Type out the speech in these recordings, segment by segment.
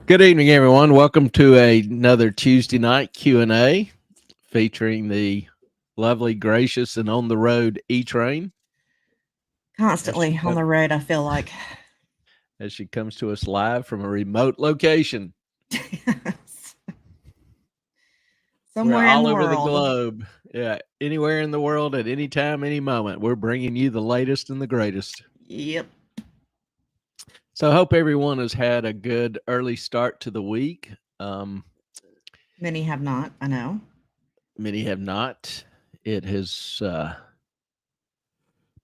Good evening, everyone. Welcome to another Tuesday night Q&A featuring the lovely, gracious, and on the road E-Train as she, Constantly on co- the road, I feel like. as she comes to us live from a remote location. We're Somewhere in all the over the world. globe. Yeah, anywhere in the world at any time, any moment. We're bringing you the latest and the greatest. Yep. So I hope everyone has had a good early start to the week. Um, Many have not, I know. Many have not. It has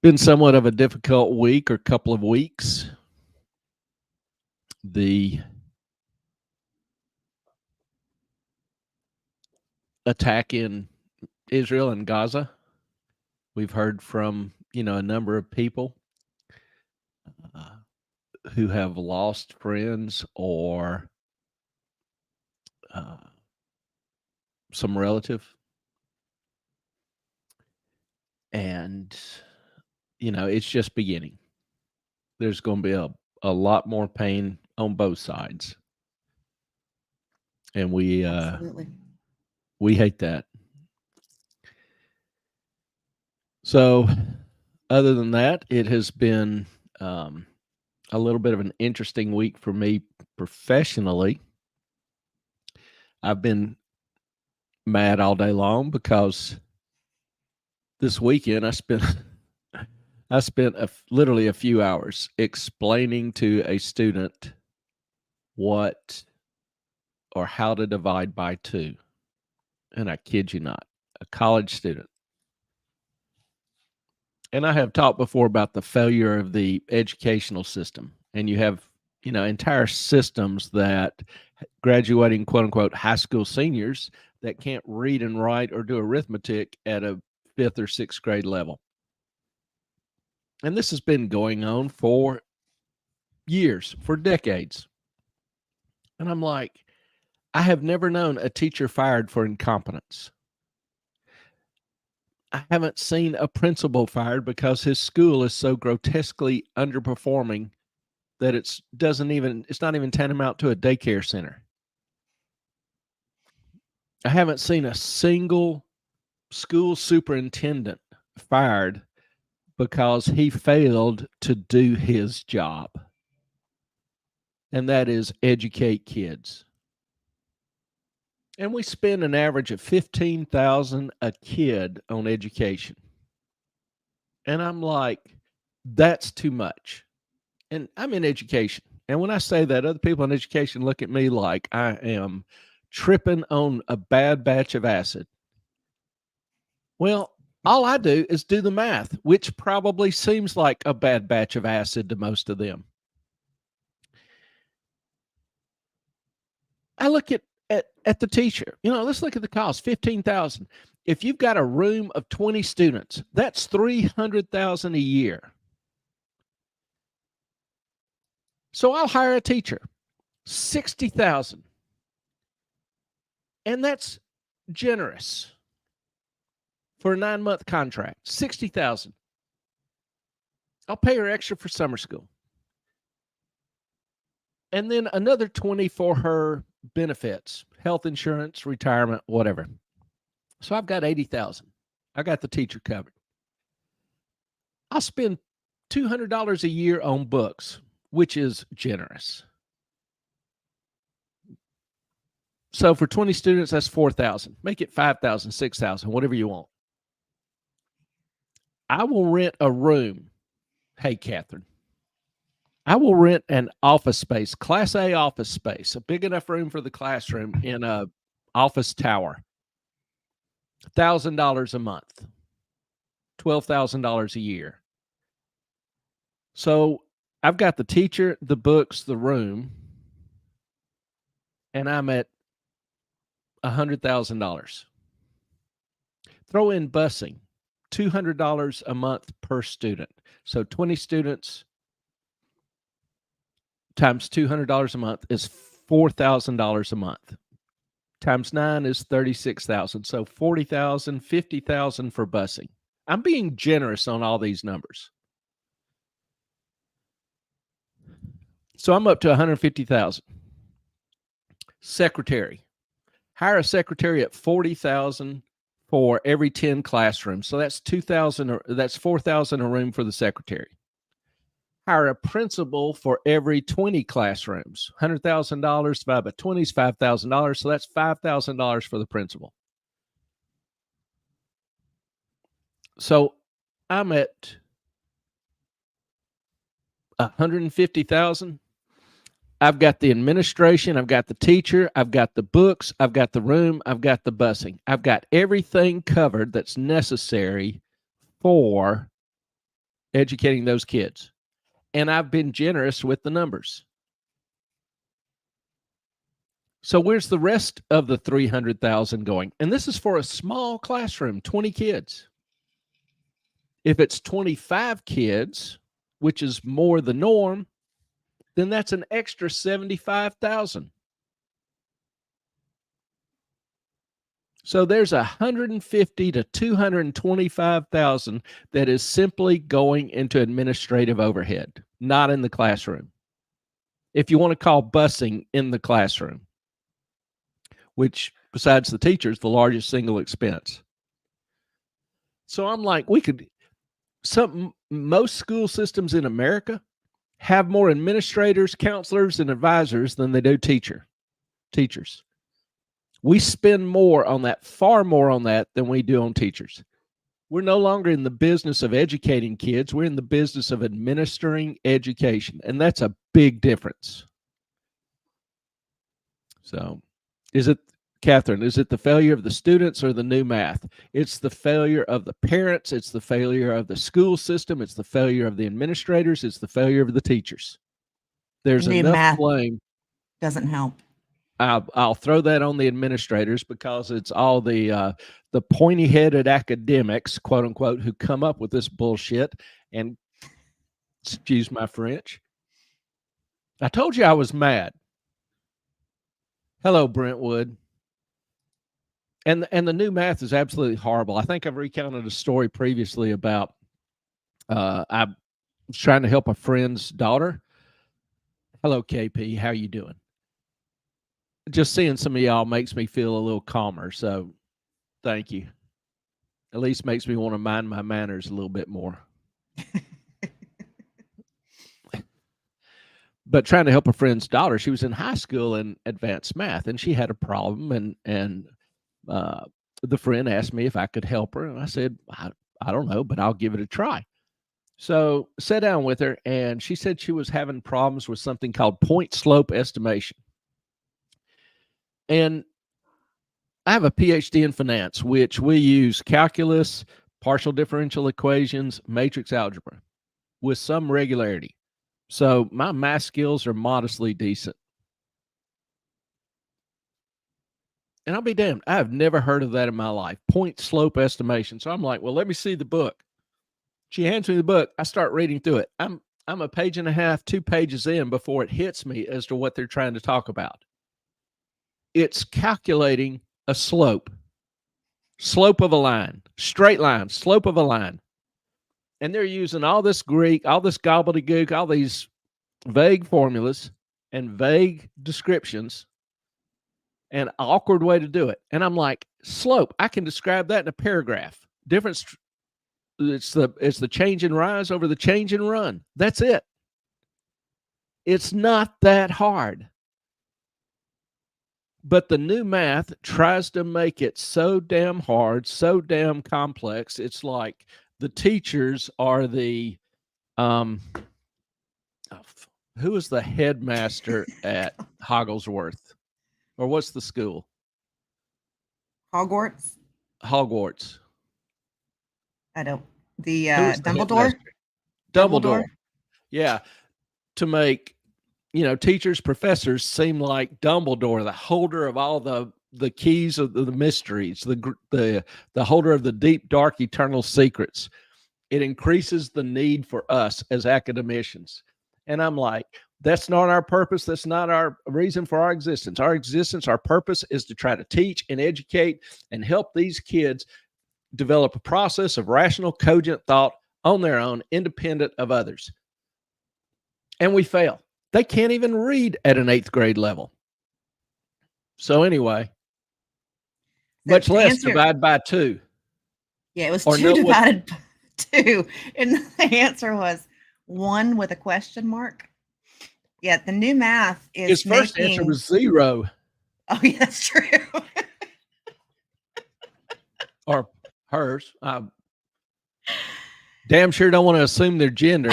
been somewhat of a difficult week or couple of weeks. The attack in Israel and Gaza, we've heard from, a number of people uh, who have lost friends or uh, some relative. And, it's just beginning. There's going to be a lot more pain on both sides. And Absolutely. we hate that. So, other than that, it has been um, a little bit of an interesting week for me professionally. I've been mad all day long because this weekend I spent literally a few hours explaining to a student what or how to divide by two, and I kid you not, a college student. And I have talked before about the failure of the educational system, and you have entire systems that graduating quote unquote high school seniors that can't read and write or do arithmetic at a fifth or sixth grade level. And this has been going on for years, for decades. And I'm like, I have never known a teacher fired for incompetence. I haven't seen a principal fired because his school is so grotesquely underperforming that it's not even tantamount to a daycare center. I haven't seen a single school superintendent fired because he failed to do his job. And that is educate kids. And we spend an average of 15,000 a kid on education. And I'm like, that's too much. And I'm in education. And when I say that, other people in education look at me like I am tripping on a bad batch of acid. Well, all I do is do the math, which probably seems like a bad batch of acid to most of them. I look at the teacher. Let's look at the cost, 15,000. If you've got a room of 20 students, that's 300,000 a year. So I'll hire a teacher, 60,000. And that's generous for a 9-month contract, 60,000. I'll pay her extra for summer school. And then another 20 for her benefits, health insurance, retirement, whatever. So I've got 80,000. I got the teacher covered. I'll spend $200 a year on books, which is generous. So for 20 students, that's 4,000. Make it 5,000, 6,000, whatever you want. I will rent a room. Hey, Catherine, I will rent an office space, Class A office space, a big enough room for the classroom in a office tower. $1,000 a month, $12,000 a year. So I've got the teacher, the books, the room, and I'm at $100,000. Throw in busing, $200 a month per student. So 20 students times $200 a month is $4,000 a month. Times 9 is 36,000. So 40,000, 50,000 for busing. I'm being generous on all these numbers. So I'm up to 150,000. Secretary. Hire a secretary at $40,000 for every 10 classrooms. So that's 2,000, or that's 4,000 a room for the secretary. Hire a principal for every 20 classrooms. $100,000 divided by 20 is $5,000. So that's $5,000 for the principal. So I'm at 150,000. I've got the administration, I've got the teacher, I've got the books, I've got the room, I've got the busing. I've got everything covered that's necessary for educating those kids. And I've been generous with the numbers. So where's the rest of the 300,000 going? And this is for a small classroom, 20 kids. If it's 25 kids, which is more the norm, then that's an extra 75,000. So there's 150 to 225,000 that is simply going into administrative overhead, not in the classroom. If you want to call busing in the classroom, which besides the teachers, the largest single expense. So I'm like, most school systems in America have more administrators, counselors, and advisors than they do teachers. We spend more on that, far more on that than we do on teachers. We're no longer in the business of educating kids. We're in the business of administering education, and that's a big difference. So Catherine, is it the failure of the students or the new math? It's the failure of the parents. It's the failure of the school system. It's the failure of the administrators. It's the failure of the teachers. There's New enough math blame. doesn't help. I'll throw that on the administrators because it's all the pointy-headed academics, quote unquote, who come up with this bullshit. And excuse my French. I told you I was mad. Hello, Brentwood. And the new math is absolutely horrible. I think I've recounted a story previously about I was trying to help a friend's daughter. Hello, KP. How you doing? Just seeing some of y'all makes me feel a little calmer. So thank you. At least makes me want to mind my manners a little bit more. But trying to help a friend's daughter, she was in high school in advanced math, and she had a problem, and the friend asked me if I could help her, and I said, I don't know, but I'll give it a try. So sat down with her, and she said she was having problems with something called point slope estimation. And I have a PhD in finance, which we use calculus, partial differential equations, matrix algebra with some regularity. So my math skills are modestly decent. And I'll be damned, I have never heard of that in my life, point slope estimation. So I'm like, well, let me see the book. She hands me the book. I start reading through it. I'm a page and a half, 2 pages in before it hits me as to what they're trying to talk about. It's calculating a slope of a line, straight line, slope of a line. And they're using all this Greek, all this gobbledygook, all these vague formulas and vague descriptions, an awkward way to do it. And I'm like, slope, I can describe that in a paragraph. Difference, it's the change in rise over the change in run. That's it. It's not that hard. But the new math tries to make it so damn hard, so damn complex. It's like the teachers are the who is the headmaster at Hogglesworth? Or what's the school? Hogwarts. I don't. The Dumbledore. Dumbledore. Yeah, to make teachers, professors seem like Dumbledore, the holder of all the keys of the mysteries, the holder of the deep, dark, eternal secrets. It increases the need for us as academicians. And I'm like, that's not our purpose. That's not our reason for our existence. Our purpose is to try to teach and educate and help these kids develop a process of rational, cogent thought on their own, independent of others. And we fail. They can't even read at an 8th grade level. So anyway, So much to less answer, divide by 2. yeah, it was Or 2 no, what divided by 2, and the answer was 1 with a question mark. Yeah, the new math his is first answer making. was 0. Oh, yeah, that's true. Or hers. I damn sure don't want to assume their gender.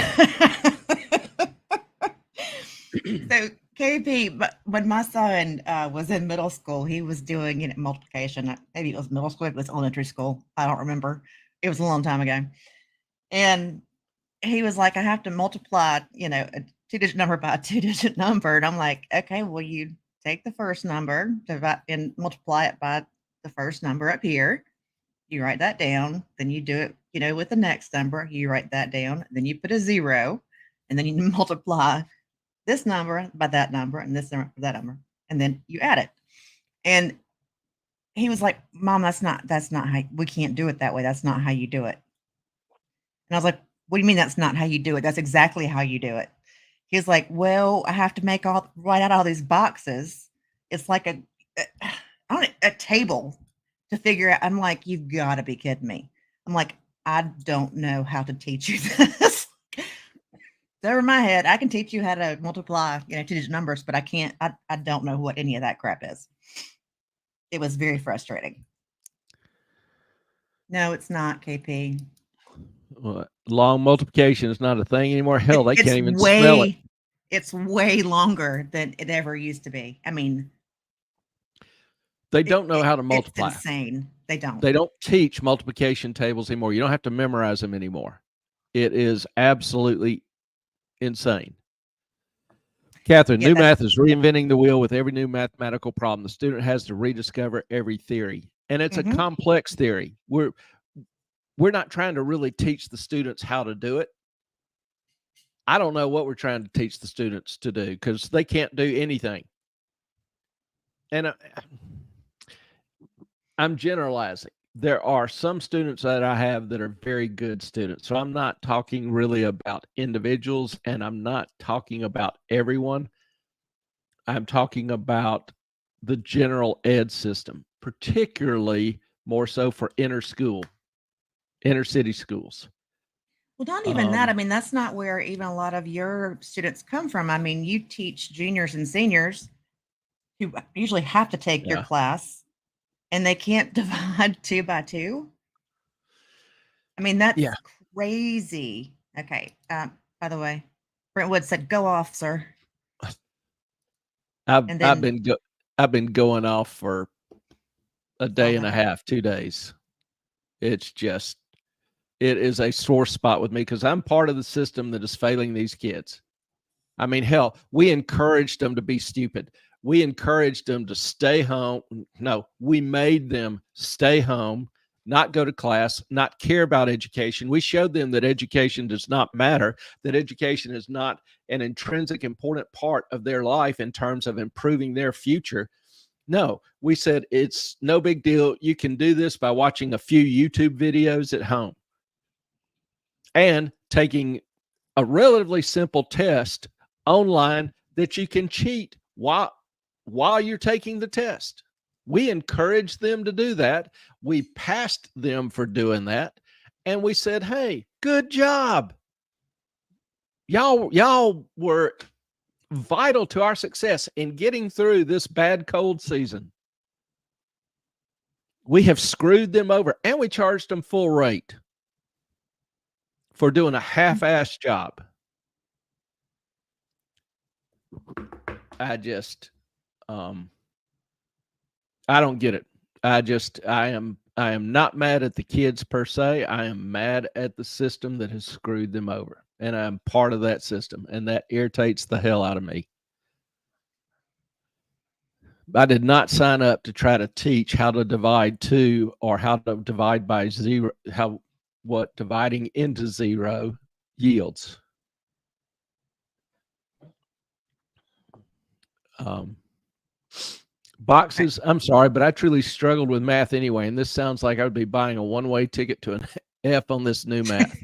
So KP, but when my son was in middle school, he was doing multiplication. Maybe it was middle school, it was elementary school. I don't remember. It was a long time ago. And he was like, I have to multiply, a 2-digit number by a 2-digit number. And I'm like, okay, well, you take the first number, divide and multiply it by the first number up here. You write that down. Then you do it, with the next number. You write that down. Then you put a 0, and then you multiply this number by that number and this number by that number, and then you add it. And he was like, Mom, that's not how, we can't do it that way. That's not how you do it. And I was like, what do you mean that's not how you do it? That's exactly how you do it. He's like, well, I have to write out all these boxes. It's like a table to figure out. I'm like, you've got to be kidding me. I'm like, I don't know how to teach you this. Over my head, I can teach you how to multiply, 2-digit numbers, but I can't. I don't know what any of that crap is. It was very frustrating. No, it's not, KP. Well, long multiplication is not a thing anymore. Hell, they can't even spell it. It's way longer than it ever used to be. I mean, they don't know how to multiply. It's insane. They don't. They don't teach multiplication tables anymore. You don't have to memorize them anymore. It is absolutely insane. Catherine, new math is reinventing the wheel with every new mathematical problem. The student has to rediscover every theory, and it's a complex theory. We're not trying to really teach the students how to do it. I don't know what we're trying to teach the students to do because they can't do anything. And I'm generalizing. There are some students that I have that are very good students. So I'm not talking really about individuals, and I'm not talking about everyone. I'm talking about the general ed system, particularly more so for inner city schools. Well, not even that. I mean, that's not where even a lot of your students come from. I mean, you teach juniors and seniors who usually have to take your class, and they can't divide 2 by 2. I mean, that's crazy. Okay. By the way, Brentwood said, "Go off, sir." I've been going off for a day and a half, 2 days. It's just, it is a sore spot with me because I'm part of the system that is failing these kids. I mean, hell, we encouraged them to be stupid. We encouraged them to stay home. No, we made them stay home, not go to class, not care about education. We showed them that education does not matter, that education is not an intrinsic important part of their life in terms of improving their future. No, we said it's no big deal. You can do this by watching a few YouTube videos at home and taking a relatively simple test online that you can cheat while you're taking the test. We encouraged them to do that. We passed them for doing that. And we said, hey, good job. Y'all were vital to our success in getting through this bad cold season. We have screwed them over, and we charged them full rate for doing a half-assed job. I just, I don't get it. I am not mad at the kids per se. I am mad at the system that has screwed them over, and I'm part of that system, and that irritates the hell out of me. I did not sign up to try to teach how to divide 2 or how to divide by 0, what dividing into 0 yields. Boxes, I'm sorry, but I truly struggled with math anyway, and this sounds like I would be buying a one-way ticket to an F on this new math.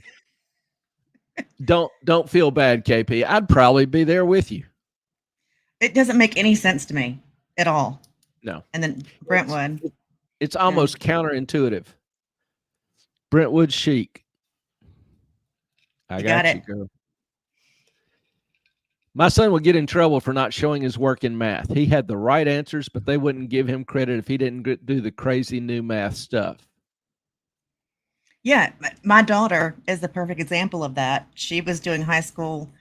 Don't feel bad, KP. I'd probably be there with you. It doesn't make any sense to me at all. No. And then It's Brentwood. it's almost counterintuitive. Brentwood Chic. I You got got you, it. girl. My son would get in trouble for not showing his work in math. He had the right answers, but they wouldn't give him credit if he didn't do the crazy new math stuff. Yeah, my daughter is the perfect example of that. She was doing high school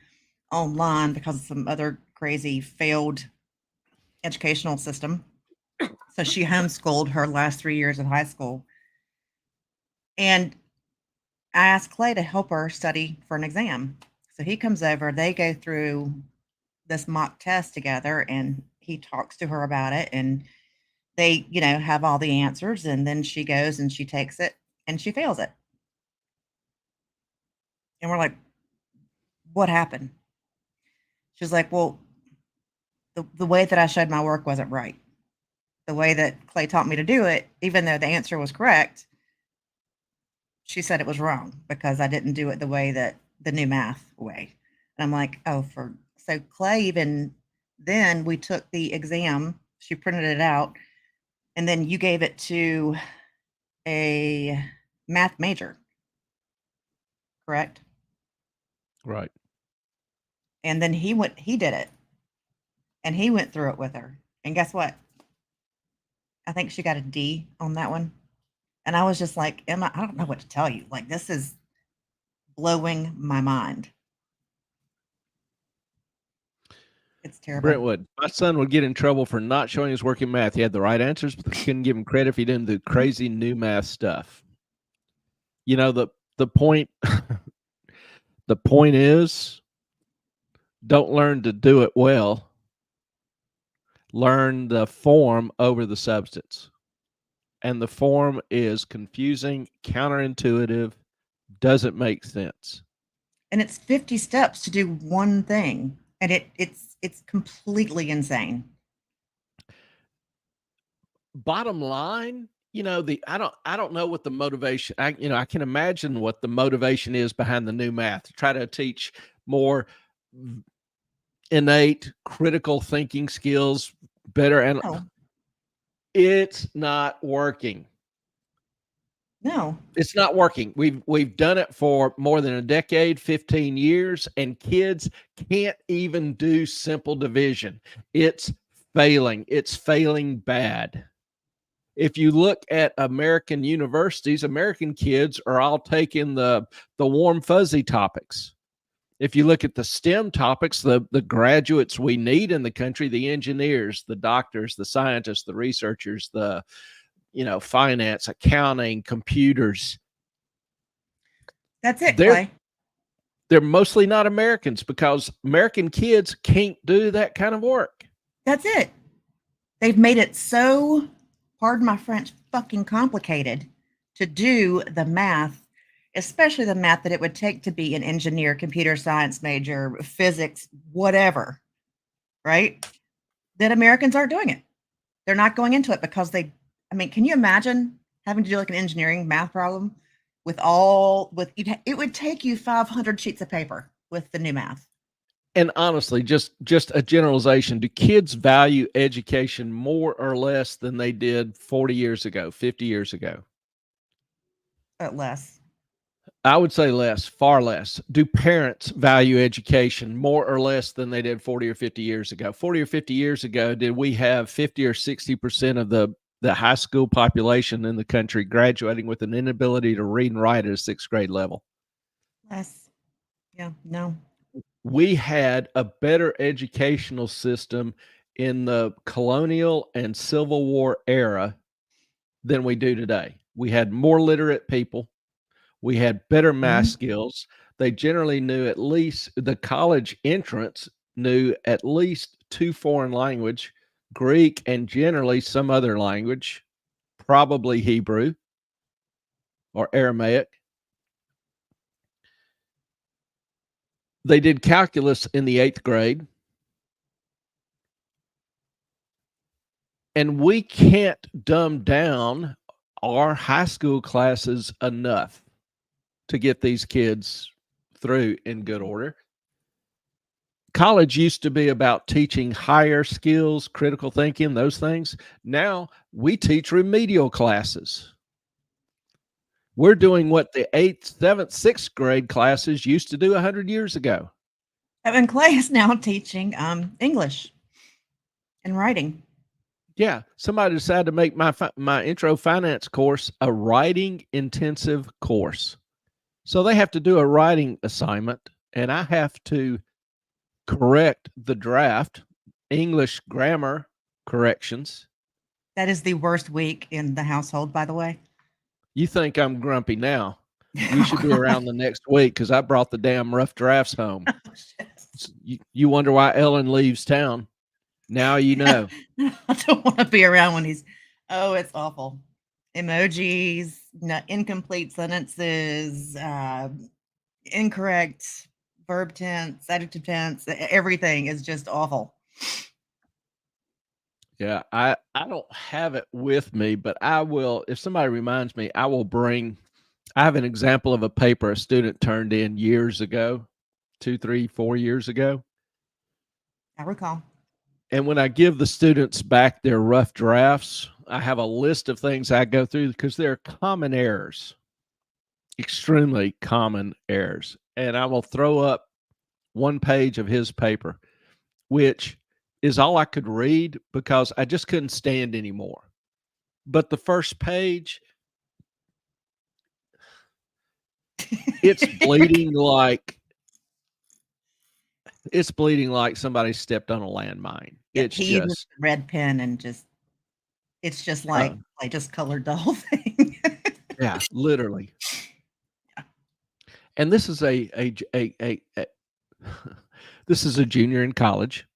online because of some other crazy failed educational system. So she homeschooled her last 3 years of high school. And I asked Clay to help her study for an exam. So he comes over, they go through this mock test together, and he talks to her about it, and they, have all the answers, and then she goes and she takes it and she fails it. And we're like, "What happened?" She's like, "Well, the way that I showed my work wasn't right. The way that Clay taught me to do it, even though the answer was correct, she said it was wrong because I didn't do it the way that the new math way." And I'm like, "Oh, so Clay, even then we took the exam, she printed it out, and then you gave it to a math major, correct?" Right. And then he did it, and he went through it with her. And guess what? I think she got a D on that one. And I was just like, Emma, I don't know what to tell you. Like, this is blowing my mind. It's terrible. Brentwood. My son would get in trouble for not showing his work in math. He had the right answers, but they couldn't give him credit if he didn't do crazy new math stuff. You know, the point the point is, don't learn to do it well. Learn the form over the substance. And the form is confusing, counterintuitive, doesn't make sense. And it's 50 steps to do one thing. And it's completely insane. Bottom line, I don't know what the motivation, I can imagine what the motivation is behind the new math, to try to teach more innate critical thinking skills, better, and No, it's not working. no. It's not working. We've done it for more than a decade, 15 years, and kids can't even do simple division. It's failing. It's failing bad. If you look at American universities, American kids are all taking the warm fuzzy topics. If you look at the STEM topics, the graduates we need in the country, the engineers, the doctors, the scientists, the researchers, the finance, accounting, computers. That's it, They're Clay. they're mostly not Americans because American kids can't do that kind of work. That's it. They've made it so, pardon my French, fucking complicated to do the math, especially the math that it would take to be an engineer, computer science major, physics, whatever, right? That Americans aren't doing it. They're not going into it because can you imagine having to do like an engineering math problem it would take you 500 sheets of paper with the new math. And honestly, just a generalization, do kids value education more or less than they did 40 years ago, 50 years ago? Less. I would say less, far less. Do parents value education more or less than they did 40 or 50 years ago? 40 or 50 years ago, did we have 50 or 60% of the high school population in the country graduating with an inability to read and write at a 6th grade level? Less. Yeah, no. We had a better educational system in the colonial and Civil War era than we do today. We had more literate people. We had better math skills. They generally knew at least the college entrance knew at least 2 foreign language, Greek, and generally some other language, probably Hebrew or Aramaic. They did calculus in the 8th grade. And we can't dumb down our high school classes enough to get these kids through in good order. college used to be about teaching higher skills, critical thinking, those things. Now we teach remedial classes. We're doing what the 8th, 7th, 6th grade classes used to do 100 years ago. And Clay is now teaching English and writing. Yeah, somebody decided to make my intro finance course a writing intensive course. So they have to do a writing assignment, and I have to correct the draft, English grammar corrections. That is the worst week in the household, by the way. You think I'm grumpy now. You should be around the next week because I brought the damn rough drafts home. You wonder why Ellen leaves town. Now you know. I don't want to be around when he's, it's awful. Emojis, incomplete sentences, incorrect verb tense, adjective tense, everything is just awful. Yeah, I don't have it with me, but I will, if somebody reminds me, I have an example of a paper a student turned in years ago, 2, 3, 4 years ago. I recall. And when I give the students back their rough drafts, I have a list of things I go through because there are common errors, extremely common errors. And I will throw up one page of his paper, which is all I could read because I just couldn't stand anymore. But the first page, it's bleeding like somebody stepped on a landmine. Yeah, It's he used just a red pen and it's just like I just colored the whole thing. yeah, literally. And this is this is a junior in college.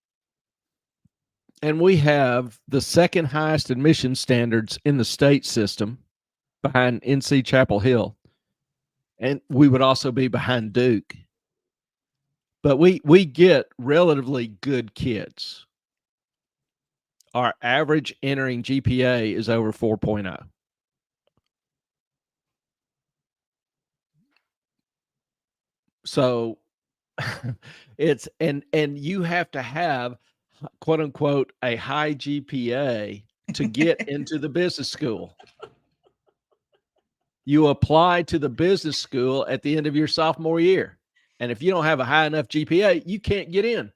And we have the second highest admission standards in the state system behind NC Chapel Hill. And we would also be behind Duke. But we get relatively good kids. Our average entering GPA is over 4.0. So it's and you have to have quote unquote a high GPA to get into the business school. You apply to the business school at the end of your sophomore year. And if you don't have a high enough GPA, you can't get in.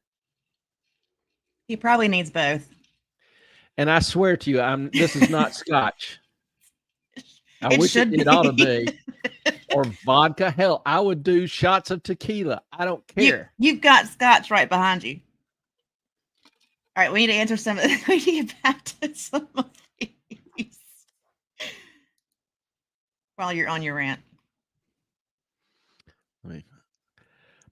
He probably needs both. And I swear to you, this is not scotch. I wish it ought to be. Or vodka. Hell, I would do shots of tequila. I don't care. You've got scotch right behind you. All right, we need to answer some of this. We need to get back to some of these while you're on your rant.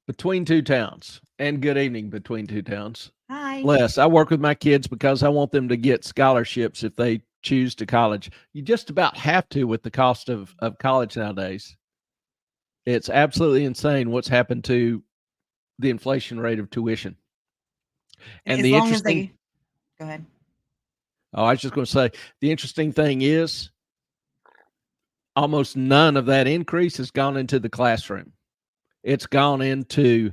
Between Two Towns, and good evening, Between Two Towns. Hi. Les, I work with my kids because I want them to get scholarships if they choose to college. You just about have to with the cost of college nowadays. It's absolutely insane what's happened to the inflation rate of tuition. And as long as they go ahead. Oh, I was just going to say, the interesting thing is almost none of that increase has gone into the classroom. It's gone into,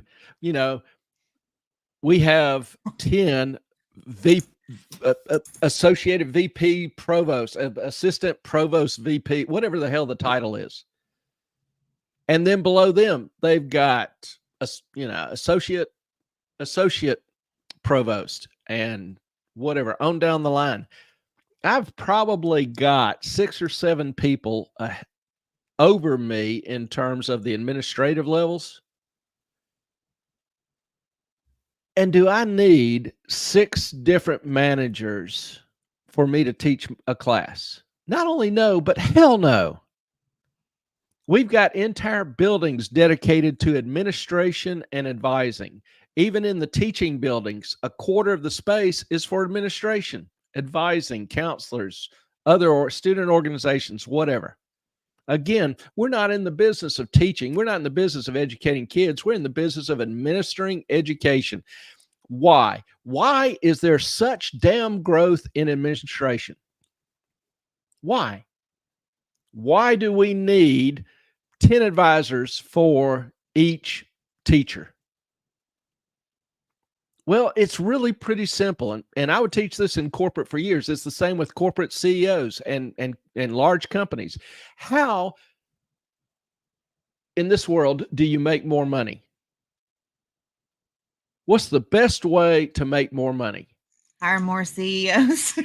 we have 10 associated VP provost, assistant provost VP, whatever the hell the title is. And then below them, they've got associate provost and whatever on down the line. I've probably got 6 or 7 people over me in terms of the administrative levels. And do I need 6 different managers for me to teach a class? Not only no, but hell no. We've got entire buildings dedicated to administration and advising. Even in the teaching buildings, a quarter of the space is for administration, advising, counselors, other student organizations, whatever. Again, we're not in the business of teaching. We're not in the business of educating kids. We're in the business of administering education. Why? Why is there such damn growth in administration? Why? Why do we need 10 advisors for each teacher? Well, it's really pretty simple. And I would teach this in corporate for years. It's the same with corporate CEOs and large companies. How in this world do you make more money? What's the best way to make more money? Hire more CEOs.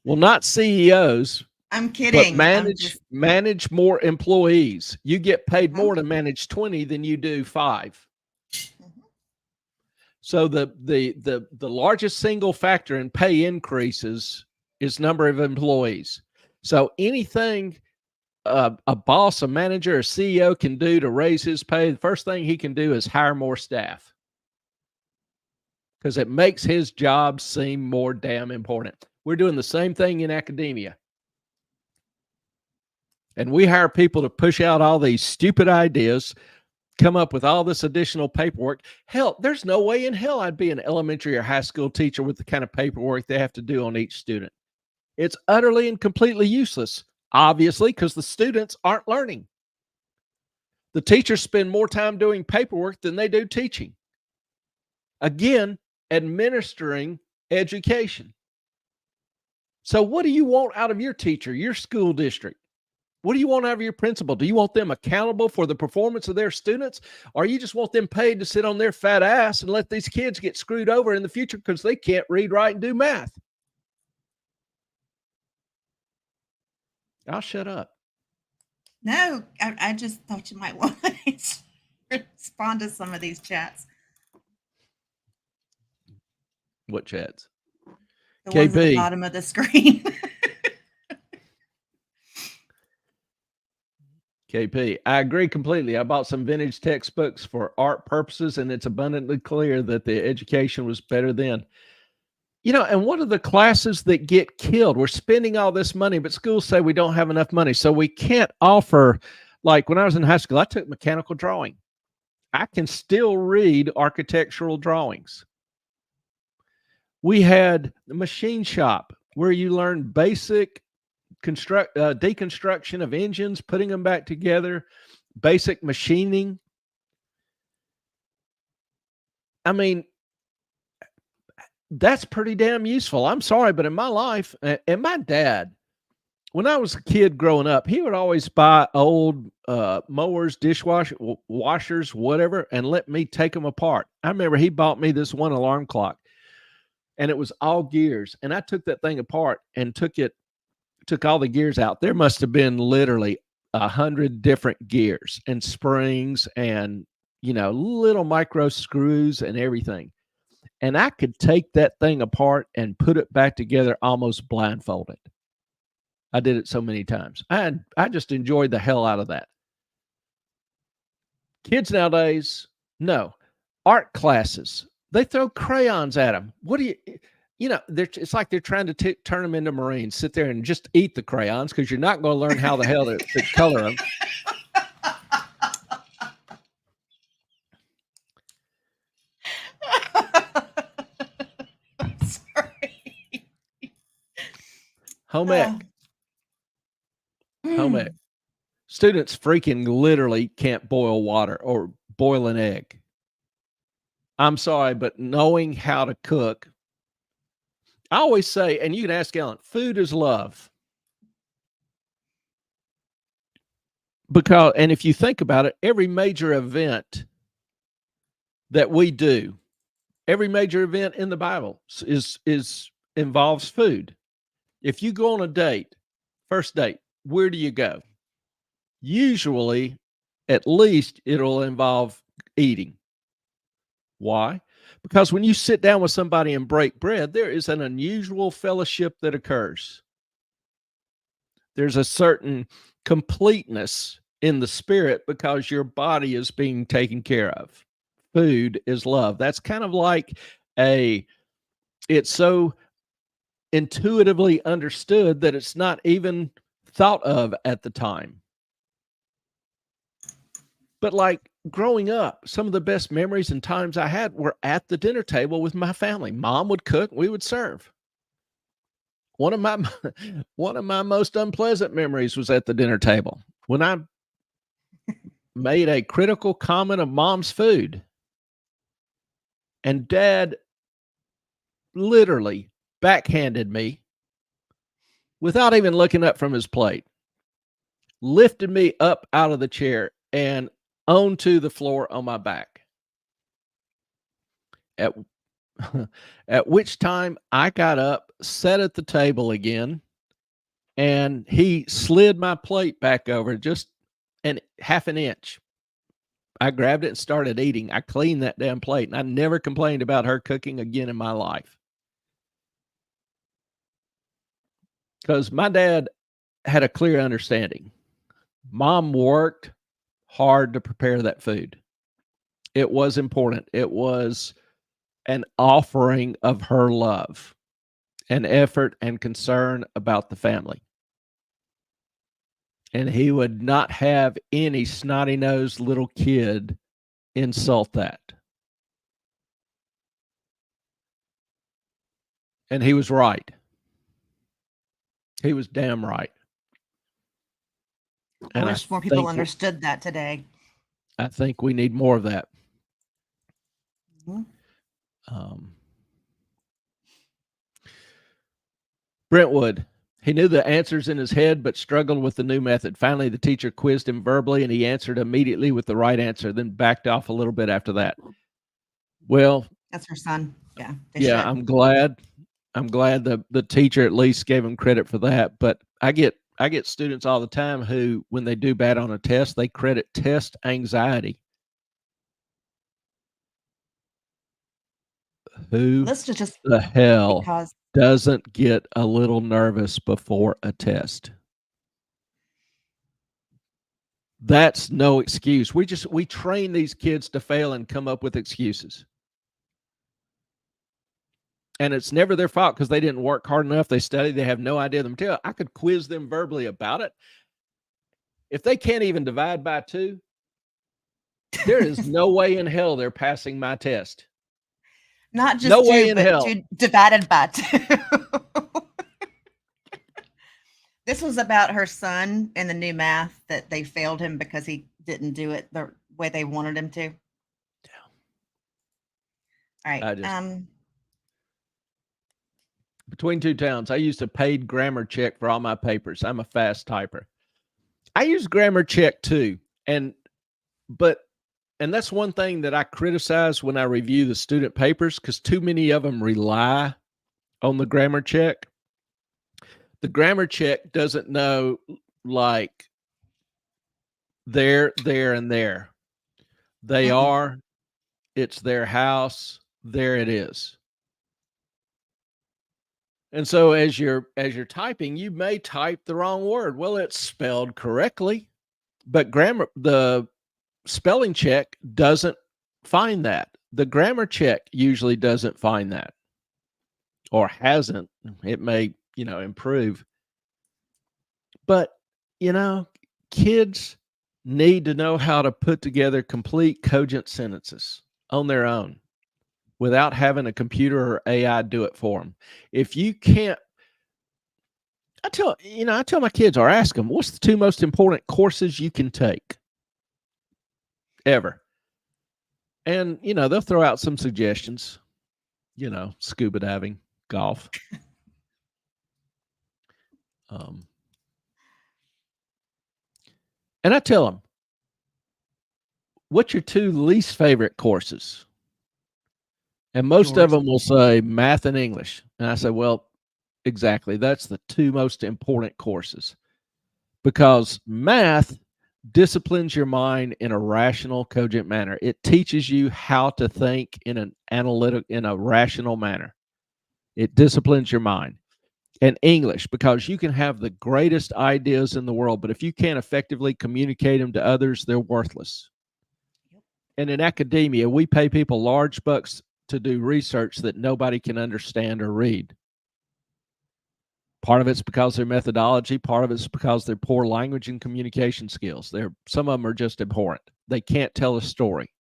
Well, not CEOs. I'm kidding. But manage more employees. You get paid more Okay. to manage 20 than you do 5. So the largest single factor in pay increases is number of employees. So anything a boss, a manager, a CEO can do to raise his pay, the first thing he can do is hire more staff, because it makes his job seem more damn important. We're doing the same thing in academia. And we hire people to push out all these stupid ideas, come up with all this additional paperwork. Hell, there's no way in hell I'd be an elementary or high school teacher with the kind of paperwork they have to do on each student. It's utterly and completely useless, obviously, because the students aren't learning. The teachers spend more time doing paperwork than they do teaching. Again, administering education. So what do you want out of your teacher, your school district? What do you want out of your principal? Do you want them accountable for the performance of their students? Or you just want them paid to sit on their fat ass and let these kids get screwed over in the future because they can't read, write, and do math? I'll shut up. No, I just thought you might want to respond to some of these chats. What chats? The ones at the bottom of the screen. KP, I agree completely. I bought some vintage textbooks for art purposes, and it's abundantly clear that the education was better then. You know, and what are the classes that get killed? We're spending all this money, but schools say we don't have enough money. So we can't offer, like when I was in high school, I took mechanical drawing. I can still read architectural drawings. We had the machine shop where you learn basic deconstruction of engines, putting them back together, basic machining. I mean, that's pretty damn useful. I'm sorry, but in my life, and my dad, when I was a kid growing up, he would always buy old mowers, dishwasher, washers, whatever, and let me take them apart. I remember he bought me this one alarm clock, and it was all gears. And I took that thing apart and took all the gears out. There must have been literally 100 different gears and springs and, you know, little micro screws and everything. And I could take that thing apart and put it back together almost blindfolded. I did it so many times. I just enjoyed the hell out of that. Kids nowadays, no. Art classes, they throw crayons at them. What do you know, it's like they're trying to turn them into Marines. Sit there and just eat the crayons because you're not going to learn how the hell to color them. Sorry. Home ec. Home ec. Students freaking literally can't boil water or boil an egg. I'm sorry, but knowing how to cook, I always say, and you can ask Ellen, food is love. Because, and if you think about it, every major event that we do, every major event in the Bible involves food. If you go on a date, first date, where do you go? Usually, at least it'll involve eating. Why? Because when you sit down with somebody and break bread, there is an unusual fellowship that occurs. There's a certain completeness in the spirit because your body is being taken care of. Food is love. That's kind of like it's so intuitively understood that it's not even thought of at the time. But like growing up, some of the best memories and times I had were at the dinner table with my family. Mom would cook, we would serve. One of my most unpleasant memories was at the dinner table when I made a critical comment of Mom's food. And Dad literally backhanded me without even looking up from his plate, lifted me up out of the chair and onto the floor on my back. At at which time I got up, sat at the table again, and he slid my plate back over just half an inch. I grabbed it and started eating. I cleaned that damn plate, and I never complained about her cooking again in my life. Because my dad had a clear understanding. Mom worked hard to prepare that food. It was important. It was an offering of her love and effort and concern about the family. And he would not have any snotty-nosed little kid insult that. And he was right. He was damn right. I wish more people understood that today. I think we need more of that. Brentwood, he knew the answers in his head, but struggled with the new method. Finally, the teacher quizzed him verbally, and he answered immediately with the right answer, then backed off a little bit after that. Well, that's her son. Yeah. Yeah, I'm glad the teacher at least gave him credit for that. But I get students all the time who, when they do bad on a test, they credit test anxiety. Who the hell doesn't get a little nervous before a test? That's no excuse. We train these kids to fail and come up with excuses. And it's never their fault because they didn't work hard enough. They studied. They have no idea of the material. I could quiz them verbally about it. If they can't even divide by 2, there is no way in hell they're passing my test. Not just no 2, way in but hell. 2 divided by 2. This was about her son and the new math that they failed him because he didn't do it the way they wanted him to. Yeah. All right. Between 2 towns, I used a paid grammar check for all my papers. I'm a fast typer. I use grammar check too. And that's one thing that I criticize when I review the student papers, because too many of them rely on the grammar check. The grammar check doesn't know, like, there, and there. They are, it's their house, there it is. And so as you're typing, you may type the wrong word. Well, it's spelled correctly, but the spelling check doesn't find that. The grammar check usually doesn't find that, or hasn't. It may, improve. But, kids need to know how to put together complete, cogent sentences on their own, without having a computer or AI do it for them. If you can't, I tell my kids, or ask them, what's the 2 most important courses you can take ever? And, they'll throw out some suggestions, scuba diving, golf. And I tell them, what's your 2 least favorite courses? And most of them will say math and English. And I say, well, exactly. That's the 2 most important courses, because math disciplines your mind in a rational, cogent manner. It teaches you how to think in a rational manner. It disciplines your mind. And English, because you can have the greatest ideas in the world, but if you can't effectively communicate them to others, they're worthless. And in academia, we pay people large bucks to do research that nobody can understand or read. Part of it's because their methodology, part of it's because their poor language and communication skills. Some of them are just abhorrent. They can't tell a story.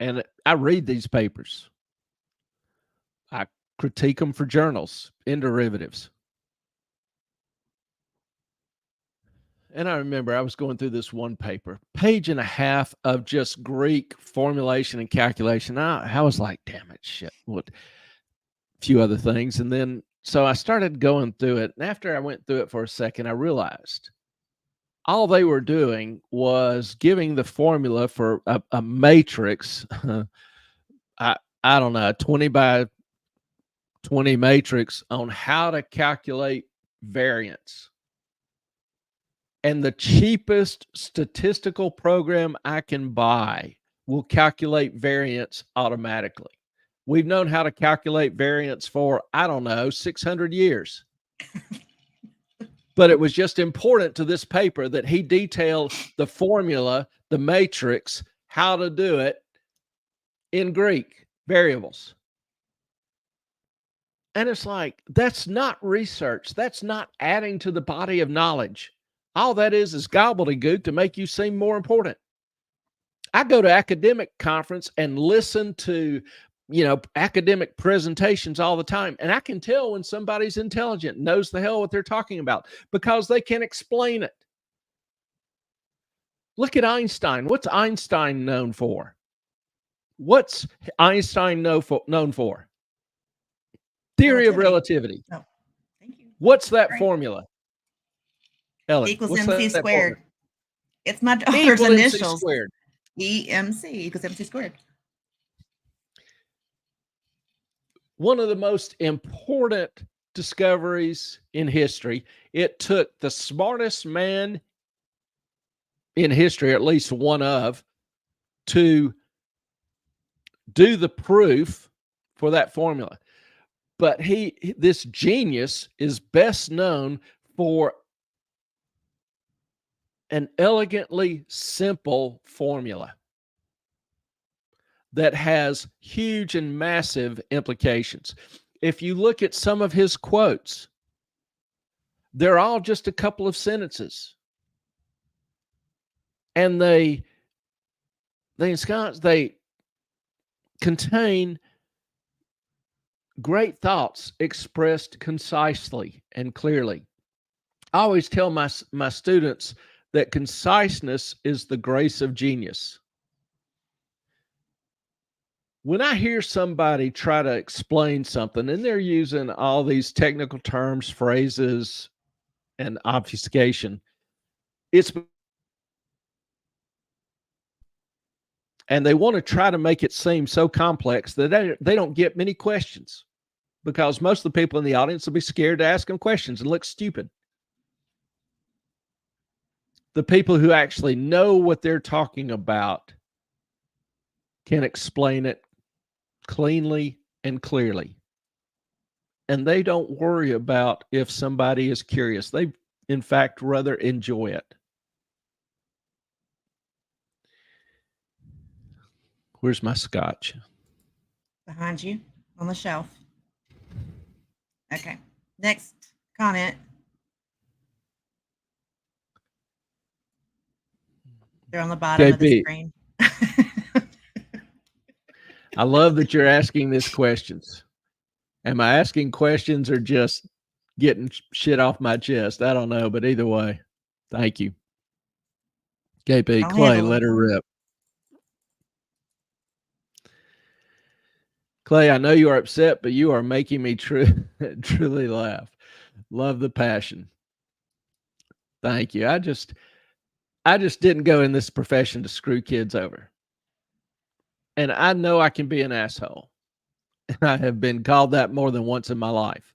And I read these papers. I critique them for journals in derivatives. And I remember I was going through this one paper, page and a half of just Greek formulation and calculation. I was like, damn it, shit. What? A few other things. And then, so I started going through it. And after I went through it for a second, I realized all they were doing was giving the formula for a matrix. I don't know, 20 by 20 matrix on how to calculate variance. And the cheapest statistical program I can buy will calculate variance automatically. We've known how to calculate variance for, I don't know, 600 years. But it was just important to this paper that he detailed the formula, the matrix, how to do it in Greek variables. And it's like, that's not research. That's not adding to the body of knowledge. All that is gobbledygook to make you seem more important. I go to academic conference and listen to, academic presentations all the time. And I can tell when somebody's intelligent, knows the hell what they're talking about because they can explain it. Look at Einstein. What's Einstein known for? What's Einstein known for? Theory of relativity. Oh, thank you. What's that formula? Ellen, equals MC squared. It's my daughter's initials. EMC equals MC squared. One of the most important discoveries in history. It took the smartest man in history, at least one of, to do the proof for that formula. But this genius is best known for an elegantly simple formula that has huge and massive implications. If you look at some of his quotes, they're all just a couple of sentences. And they contain great thoughts expressed concisely and clearly. I always tell my students that conciseness is the grace of genius. When I hear somebody try to explain something and they're using all these technical terms, phrases, and obfuscation, and they want to try to make it seem so complex that they don't get many questions, because most of the people in the audience will be scared to ask them questions and look stupid. The people who actually know what they're talking about can explain it cleanly and clearly. And they don't worry about if somebody is curious. They, in fact, rather enjoy it. Where's my scotch? Behind you on the shelf. Okay. Next comment. They're on the bottom of the screen. I love that you're asking these questions. Am I asking questions or just getting shit off my chest? I don't know, but either way, thank you. KP, Clay, let her rip. Clay, I know you are upset, but you are making me truly laugh. Love the passion. Thank you. I just didn't go in this profession to screw kids over. And I know I can be an asshole. I have been called that more than once in my life.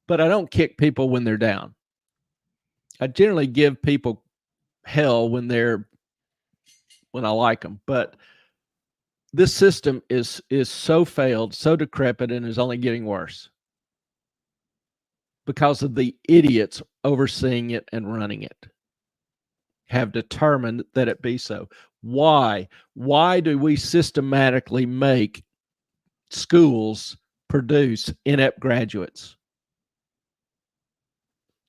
But I don't kick people when they're down. I generally give people hell when I like them. But this system is so failed, so decrepit, and is only getting worse because of the idiots overseeing it and running it have determined that it be so. Why? Why do we systematically make schools produce inept graduates?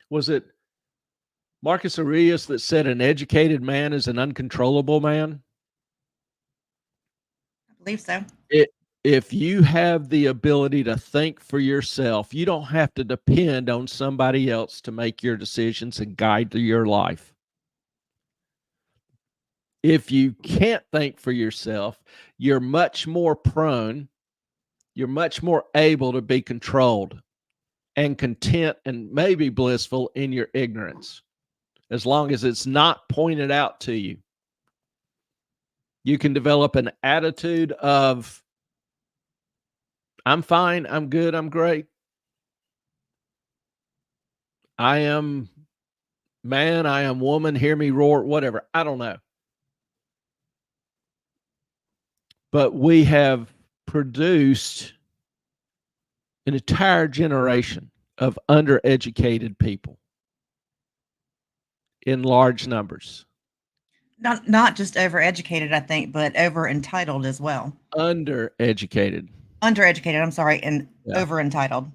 Was it Marcus Aurelius that said an educated man is an uncontrollable man? I believe so. If you have the ability to think for yourself, you don't have to depend on somebody else to make your decisions and guide your life. If you can't think for yourself, you're much more prone, you're much more able to be controlled and content and maybe blissful in your ignorance, as long as it's not pointed out to you. You can develop an attitude of, I'm fine, I'm good, I'm great. I am man, I am woman, hear me roar, whatever. I don't know. But we have produced an entire generation of undereducated people in large numbers. Not just overeducated, I think, but over entitled as well. Undereducated. Undereducated, I'm sorry, and Yeah. over entitled.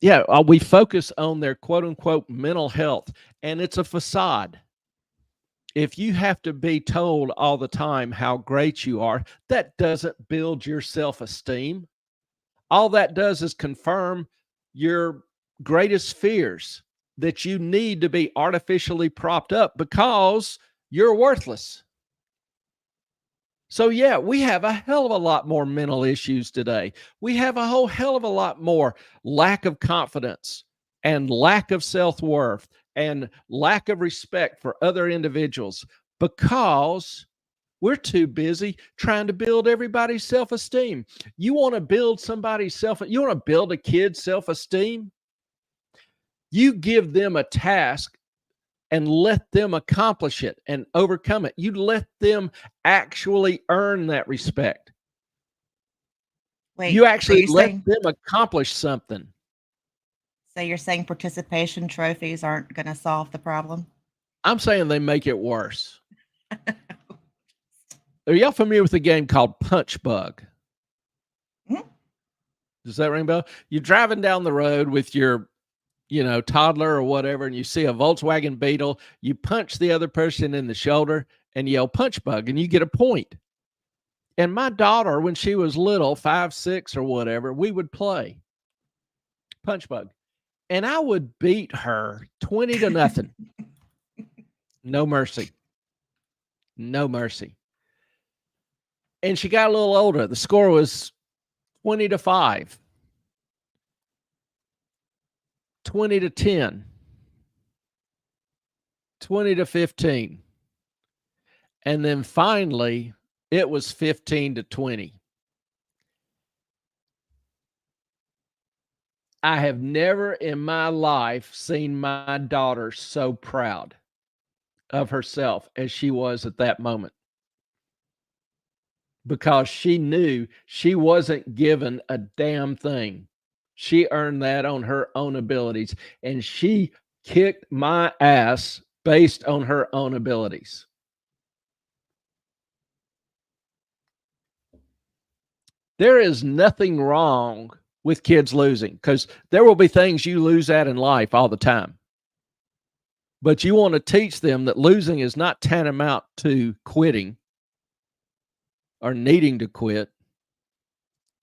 Yeah, we focus on their quote unquote mental health, and it's a facade. If you have to be told all the time how great you are, that doesn't build your self-esteem. All that does is confirm your greatest fears, that you need to be artificially propped up because you're worthless. So yeah, we have a hell of a lot more mental issues today. We have a whole hell of a lot more lack of confidence and lack of self-worth and lack of respect for other individuals because we're too busy trying to build everybody's self-esteem. You want to build somebody's you want to build a kid's self-esteem? You give them a task and let them accomplish it and overcome it. You let them actually earn that respect. Wait, You actually let saying, them accomplish something. So you're saying participation trophies aren't going to solve the problem? I'm saying they make it worse. Are y'all familiar with a game called Punch Bug? Mm-hmm. Does that ring a bell? You're driving down the road with your toddler or whatever, and you see a Volkswagen Beetle, you punch the other person in the shoulder and yell punch bug, and you get a point. And my daughter, when she was little, 5, 6 or whatever, we would play punch bug. And I would beat her 20-0. No mercy. No mercy. And she got a little older. The score was 20-5. 20-10, 20-15. And then finally, it was 15-20. I have never in my life seen my daughter so proud of herself as she was at that moment, because she knew she wasn't given a damn thing. She earned that on her own abilities, and she kicked my ass based on her own abilities. There is nothing wrong with kids losing, because there will be things you lose at in life all the time. But you want to teach them that losing is not tantamount to quitting or needing to quit.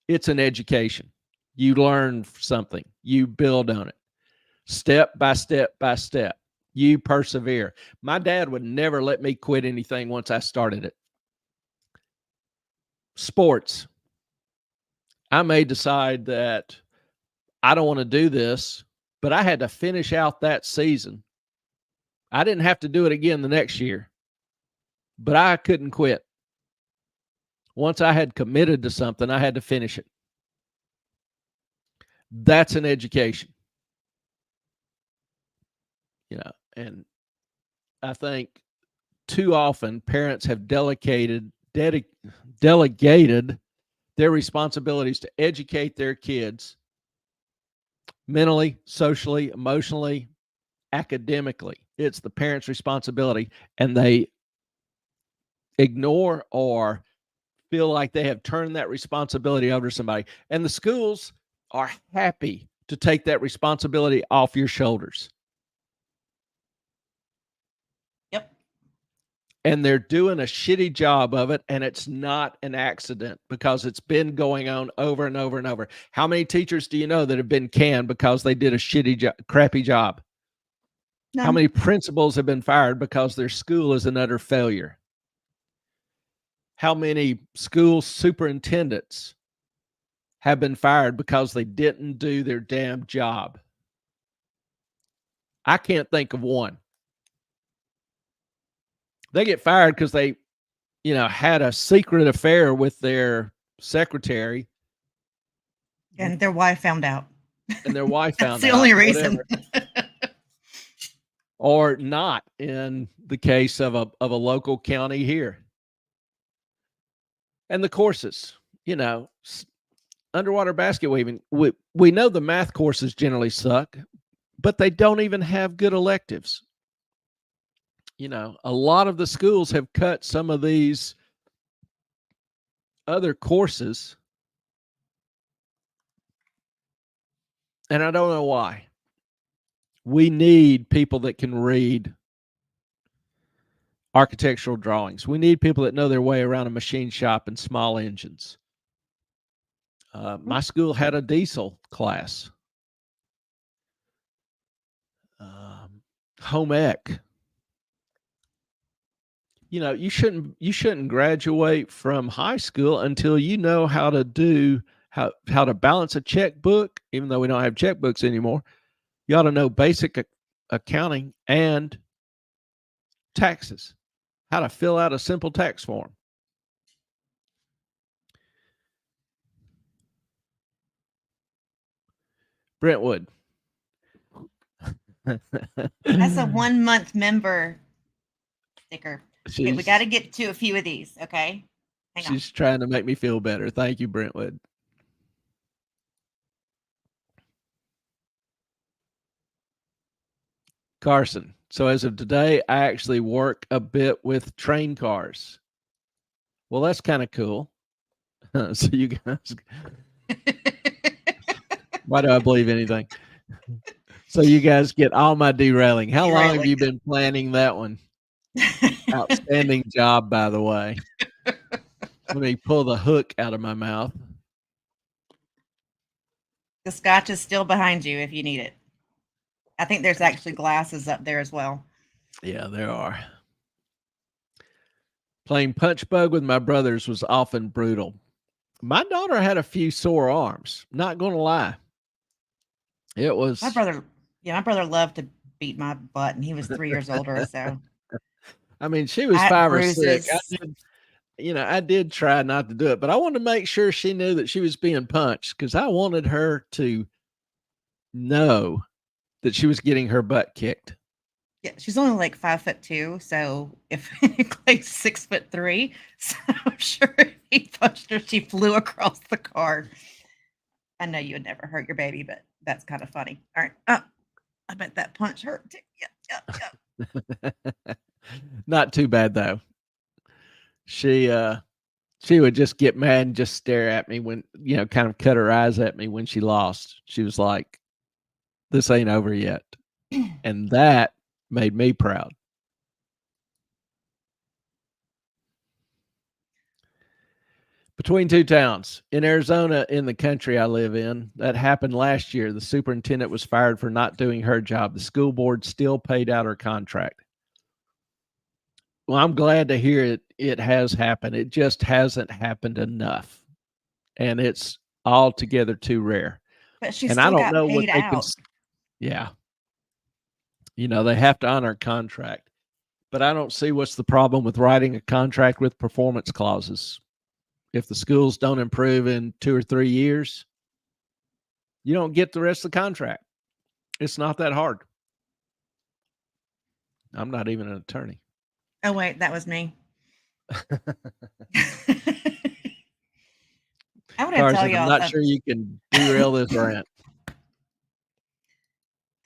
It's an education. You learn something. You build on it. Step by step by step. You persevere. My dad would never let me quit anything once I started it. Sports. I may decide that I don't want to do this, but I had to finish out that season. I didn't have to do it again the next year, but I couldn't quit. Once I had committed to something, I had to finish it. That's an education. And I think too often parents have delegated their responsibilities to educate their kids mentally, socially, emotionally, academically. It's the parents' responsibility, and they ignore or feel like they have turned that responsibility over to somebody. And the schools are happy to take that responsibility off your shoulders. Yep. And they're doing a shitty job of it, and it's not an accident, because it's been going on over and over and over. How many teachers do you know that have been canned because they did a shitty, crappy job? None. How many principals have been fired because their school is an utter failure? how many school superintendents have been fired because they didn't do their damn job? I can't think of one. They get fired because they, had a secret affair with their secretary, And their wife found out. and their wife That's found the out, only reason. or not in the case of a local county here. And the courses, underwater basket weaving, we know the math courses generally suck, but they don't even have good electives. A lot of the schools have cut some of these other courses, and I don't know why. We need people that can read architectural drawings. We need people that know their way around a machine shop and small engines. My school had a diesel class. Home ec. You shouldn't graduate from high school until you know how to do how to balance a checkbook, even though we don't have checkbooks anymore. You ought to know basic accounting and taxes, how to fill out a simple tax form. Brentwood. That's a 1 month member sticker. Okay, we got to get to a few of these. Okay. Hang on. She's trying to make me feel better. Thank you, Brentwood. Carson. So as of today, I actually work a bit with train cars. Well, that's kind of cool. So you guys, why do I believe anything? So you guys get all my derailing. How long have you been planning that one? Outstanding job, by the way. Let me pull the hook out of my mouth. The scotch is still behind you if you need it. I think there's actually glasses up there as well. Yeah, there are. Playing punch bug with my brothers was often brutal. My daughter had a few sore arms. Not going to lie. It was my brother loved to beat my butt, and he was 3 years older. So, I mean, she was 5 or 6. I did try not to do it, but I wanted to make sure she knew that she was being punched because I wanted her to know that she was getting her butt kicked. Yeah, she's only like 5'2", so if Clay's 6'3", so I'm sure if he punched her, she flew across the car. I know you would never hurt your baby, but that's kind of funny. All right. Oh, I bet that punch hurt too. Yeah. Not too bad though. She would just get mad and just stare at me when, kind of cut her eyes at me when she lost. She was like, this ain't over yet. And that made me proud. Between two towns in Arizona, in the country I live in, that happened last year. The superintendent was fired for not doing her job. The school board still paid out her contract. Well, I'm glad to hear it has happened. It just hasn't happened enough. And it's altogether too rare. But she still got paid out. Yeah. They have to honor a contract. But I don't see what's the problem with writing a contract with performance clauses. If the schools don't improve in 2 or 3 years, you don't get the rest of the contract. It's not that hard. I'm not even an attorney. Oh, wait, that was me. I want to tell you I'm not sure you can derail this rant.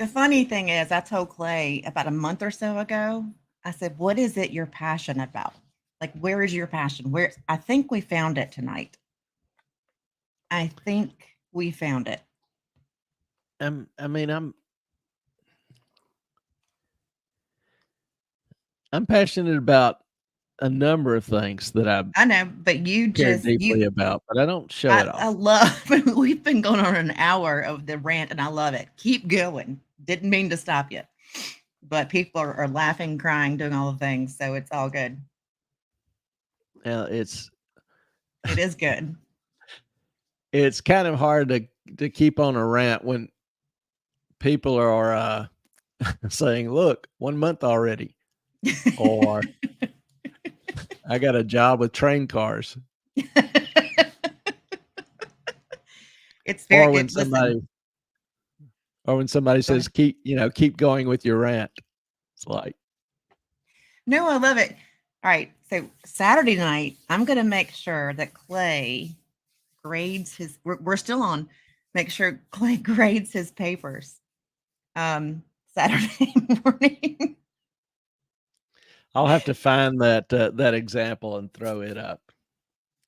The funny thing is, I told Clay about a month or so ago, I said, what is it you're passionate about? Like, where is your passion? I think we found it tonight. I think we found it. I'm passionate about a number of things that I know, but you care just deeply about, but I don't show it off. I love. We've been going on an hour of the rant, and I love it. Keep going. Didn't mean to stop you, but people are laughing, crying, doing all the things, so it's all good. It's It is good. it's kind of hard to keep on a rant when people are saying, "Look, 1 month already," or "I got a job with train cars," It's very or when good. Listen, somebody go ahead. says, keep going with your rant." It's like, No, I love it. All right. So Saturday night, I'm going to make sure that Clay grades his, we're still on, make sure Clay grades his papers Saturday morning. I'll have to find that example and throw it up. Oh,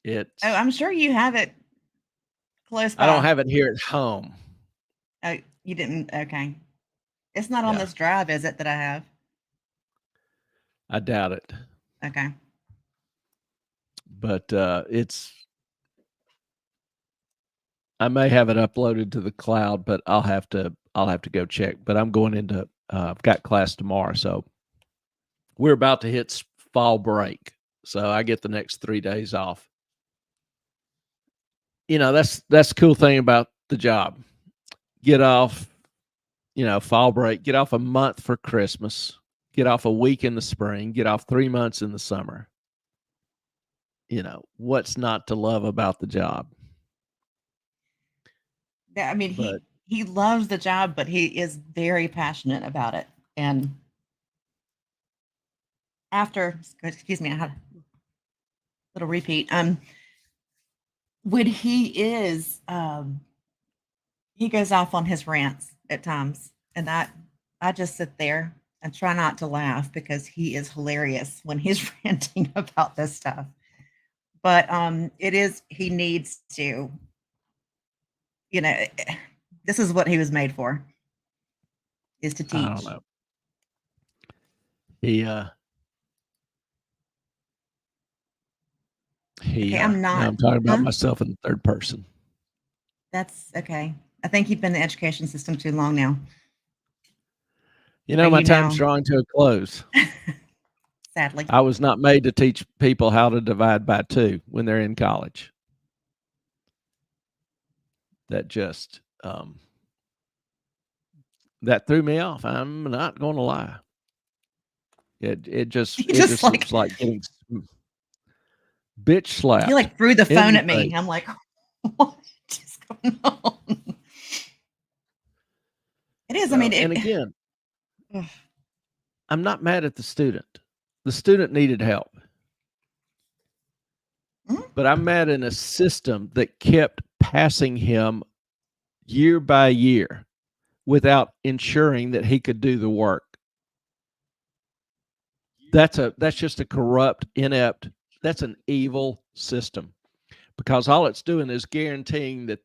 It's I'm sure you have it close I don't by. have it here at home. Oh, you didn't? Okay. It's not on Yeah, this drive, is it, that I have? I doubt it. Okay. But I may have it uploaded to the cloud, but I'll have to go check. But I'm going into I've got class tomorrow, so we're about to hit fall break. So I get the next 3 days off. That's the cool thing about the job. Get off, fall break, get off a month for Christmas, get off a week in the spring, get off 3 months in the summer. What's not to love about the job? I mean, But he loves the job, but he is very passionate about it. And after, excuse me, I had a little repeat. When he goes off on his rants at times, and I just sit there and try not to laugh because he is hilarious when he's ranting about this stuff. But he needs to, this is what he was made for, is to I don't teach. know. He Okay, now I'm talking about myself in the third person. That's okay. I think you've been in the education system too long now. My time's drawing to a close. Sadly. I was not made to teach people how to divide by 2 when they're in college. That just that threw me off. I'm not going to lie. It just was like getting bitch slapped. You threw the phone at me. I'm like, what is going on? It is. So, I mean, and again, I'm not mad at the student. The student needed help. But I'm mad in a system that kept passing him year by year without ensuring that he could do the work. That's just a corrupt, inept, that's an evil system, because all it's doing is guaranteeing that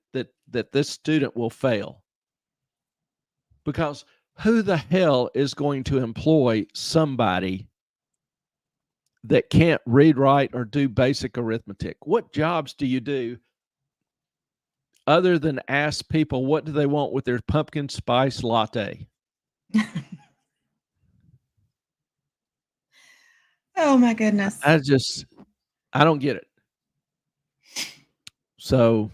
this student will fail. Because who the hell is going to employ somebody that can't read, write, or do basic arithmetic? What jobs do you do other than ask people what do they want with their pumpkin spice latte? Oh my goodness. I don't get it. So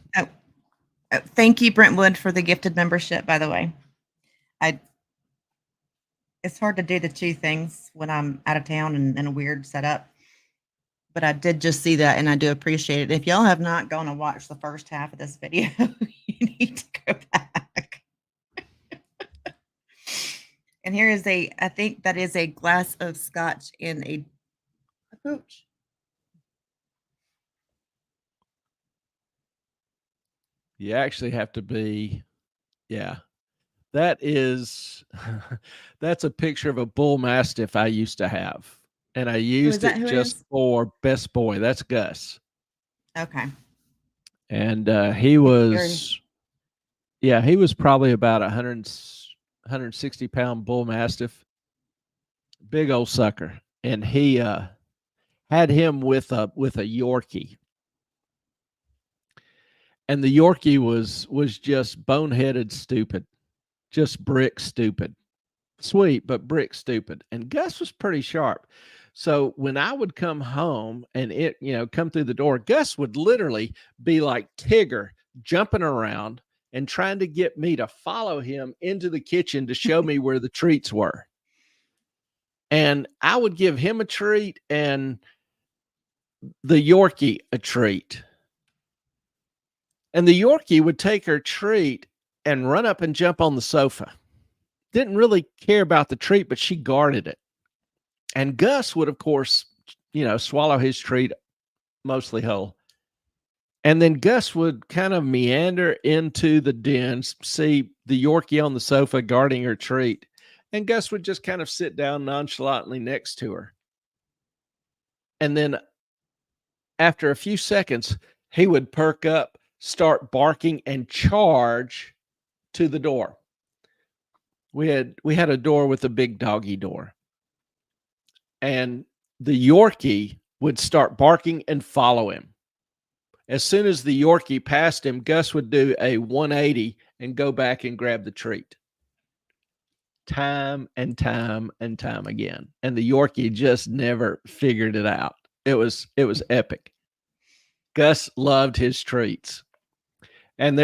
thank you, Brentwood, for the gifted membership, by the way. It's hard to do the 2 things when I'm out of town and in a weird setup. But I did just see that, and I do appreciate it. If y'all have not gone and watched the first half of this video, you need to go back. And here is I think that is a glass of scotch in a coach. you actually have to be, yeah. That's a picture of a bull mastiff I used to have. And I used it just for best boy. That's Gus. Okay. And he was probably about 160 pound bull mastiff, big old sucker. And he had him with a Yorkie. And the Yorkie was just boneheaded stupid, just brick stupid. Sweet, but brick stupid. And Gus was pretty sharp. So when I would come home and it, come through the door, Gus would literally be like Tigger, jumping around and trying to get me to follow him into the kitchen to show me where the treats were. And I would give him a treat and the Yorkie a treat. And the Yorkie would take her treat and run up and jump on the sofa. Didn't really care about the treat, but she guarded it. And Gus would, of course, swallow his treat mostly whole. And then Gus would kind of meander into the den, see the Yorkie on the sofa guarding her treat. And Gus would just kind of sit down nonchalantly next to her. And then after a few seconds, he would perk up, start barking, and charge to the door. We had a door with a big doggy door. And the Yorkie would start barking and follow him. As soon as the Yorkie passed him, Gus would do a 180 and go back and grab the treat. Time and time and time again. And the Yorkie just never figured it out. It was epic. Gus loved his treats. And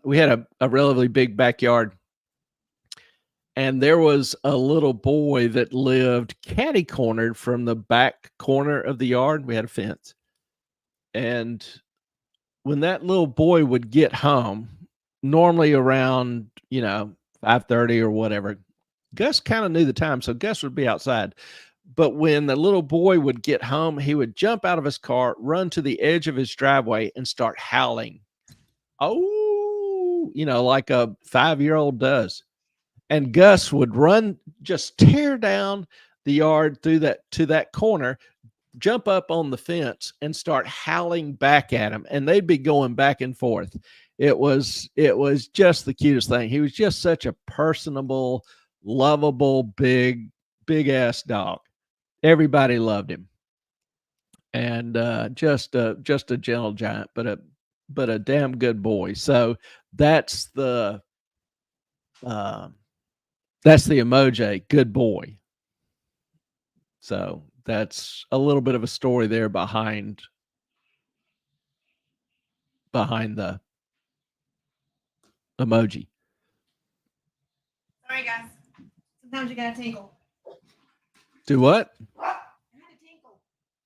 we had a relatively big backyard. And there was a little boy that lived catty-cornered from the back corner of the yard. We had a fence. And when that little boy would get home, normally around, 5:30 or whatever, Gus kind of knew the time, so Gus would be outside. But when the little boy would get home, he would jump out of his car, run to the edge of his driveway, and start howling. Oh, like a 5-year-old does. And Gus would run, just tear down the yard to that corner, jump up on the fence and start howling back at him. And they'd be going back and forth. It was just the cutest thing. He was just such a personable, lovable, big ass dog. Everybody loved him. And just a gentle giant, but a damn good boy. So that's the emoji, good boy. So that's a little bit of a story there behind the emoji. Sorry, guys. Sometimes you gotta tinkle. Do what? I had to tinkle.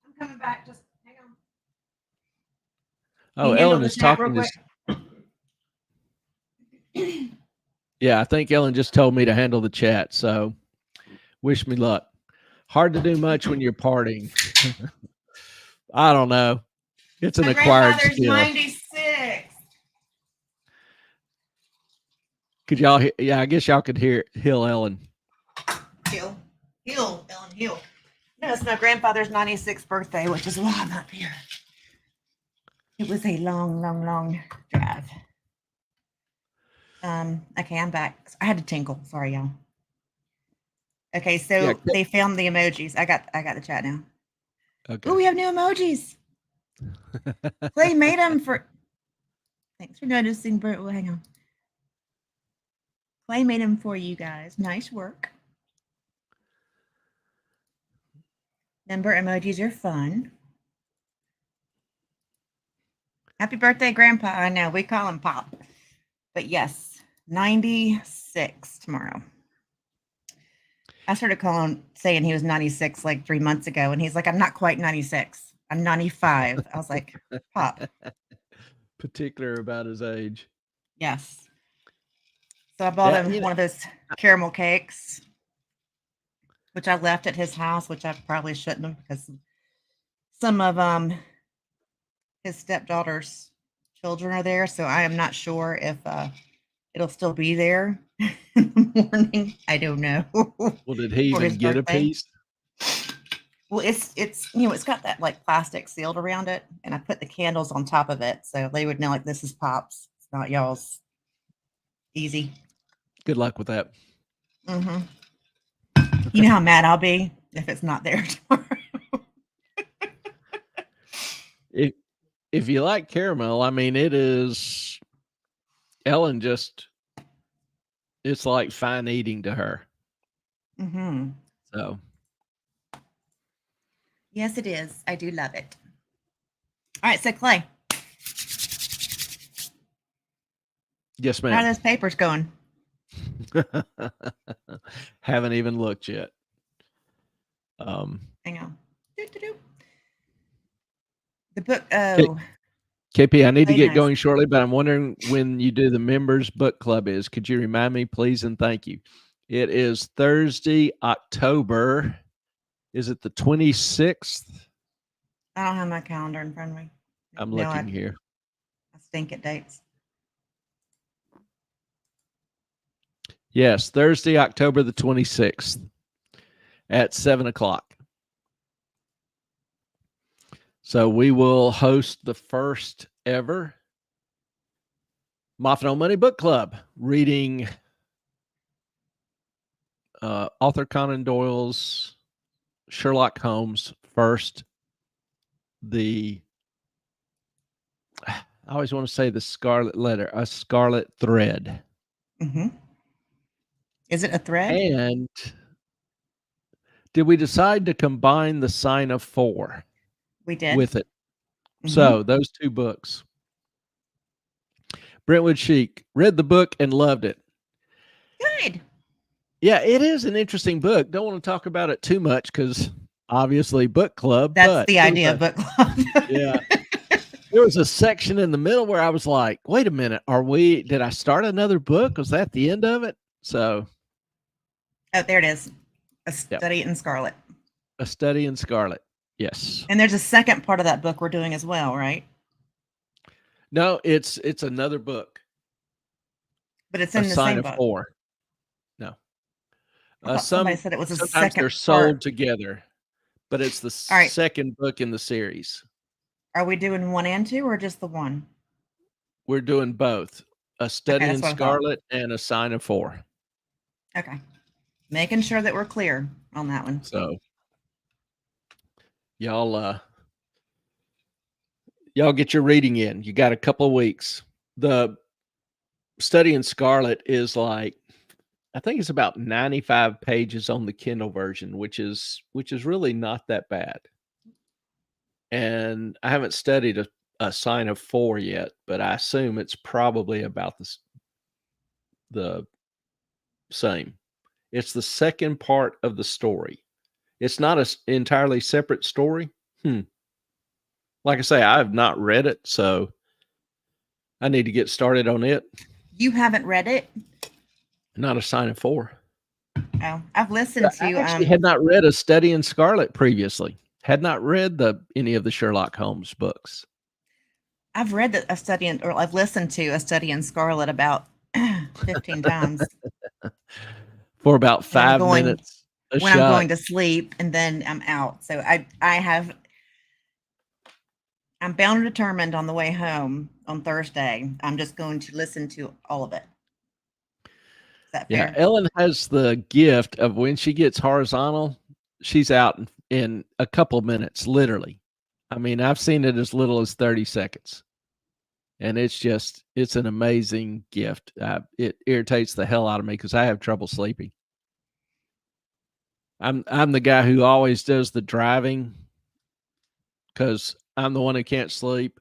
I'm coming back. Just hang on. Oh, Ellen is talking to. Yeah, I think Ellen just told me to handle the chat. So wish me luck. Hard to do much when you're partying. I don't know. It's an acquired skill. 96. Could y'all hear? Yeah, I guess y'all could hear Ellen. Ellen Hill. No, it's my grandfather's 96th birthday, which is why I'm up here. It was a long drive. Okay, I'm back. I had to tinkle. Sorry, y'all. Okay, so they found the emojis. I got the chat now. Okay. Oh, we have new emojis. Clay made them for. Thanks for noticing, Bert. Well, hang on. Clay made them for you guys. Nice work. Number emojis are fun. Happy birthday, Grandpa. I know we call him Pop, but yes, 96 tomorrow. I started saying he was 96 like 3 months ago, and he's like, I'm not quite 96. I'm 95. I was like, Pop. Particular about his age. Yes. So I bought him one of those caramel cakes, which I left at his house, which I probably shouldn't have, because some of his stepdaughter's children are there. So I am not sure if it'll still be there in the morning. I don't know. Well, did he even get a piece? Well, it's it's got that like plastic sealed around it, and I put the candles on top of it, so they would know like this is Pop's. It's not y'all's. Easy. Good luck with that. Mm-hmm. You know how mad I'll be if it's not there tomorrow. If you like caramel, I mean, it is. Ellen it's like fine eating to her. Mm-hmm. So Yes, it is. I do love it. All right, so Clay, Yes, how are ma'am. those papers going? Haven't even looked yet. Hang on. Doo-doo-doo. The book. K- Oh, KP, I need to Clay get knows. going shortly, but I'm wondering when you do the members book club is. Could you remind me, please, and thank you? It is Thursday, October. Is it the 26th? I don't have my calendar in front of me. I'm No, looking here. I stink at dates. Yes, Thursday, October the 26th at 7:00. So we will host the first ever Moffat on Money Book Club, reading Arthur Conan Doyle's Sherlock Holmes first. I always want to say the Scarlet Letter, a Scarlet Thread. Mm-hmm. Is it a thread? And did we decide to combine the Sign of Four We did. with it? Mhm. So those two books. Brentwood Chic read the book and loved it. Good. Yeah, it is an interesting book. Don't want to talk about it too much because obviously book club. That's but the idea of book club. Yeah. There was a section in the middle where I was like, wait a minute, did I start another book? Was that the end of it? So Oh, there it is. A Study in Scarlet. A Study in Scarlet. Yes. And there's a second part of that book we're doing as well, right? No, it's another book. But it's in A the Sign same of book. Four. No. Somebody said it was a sometimes second they're sold part. together, but it's the right. second book in the series. Are we doing 1 and 2 or just the one? We're doing both. A Study in what I thought. Scarlet and A Sign of Four. Okay. Making sure that we're clear on that one. So y'all get your reading in. You got a couple of weeks. The Study in Scarlet is like, I think it's about 95 pages on the Kindle version, which is really not that bad. And I haven't studied a Sign of Four yet, but I assume it's probably about the same. It's the second part of the story. It's not an entirely separate story. Like I say, I have not read it, so I need to get started on it. You haven't read it? Not A Sign of Four. Oh, I've listened to. I actually had not read A Study in Scarlet previously. Had not read any of the Sherlock Holmes books. I've read I've listened to A Study in Scarlet about 15 times. For about 5 minutes when I'm going to sleep, and then I'm out. So I'm bound and determined on the way home on Thursday. I'm just going to listen to all of it. Is that fair? Yeah, Ellen has the gift of when she gets horizontal, she's out in a couple of minutes, literally. I mean, I've seen it as little as 30 seconds. And it's an amazing gift. It irritates the hell out of me because I have trouble sleeping. I'm the guy who always does the driving because I'm the one who can't sleep,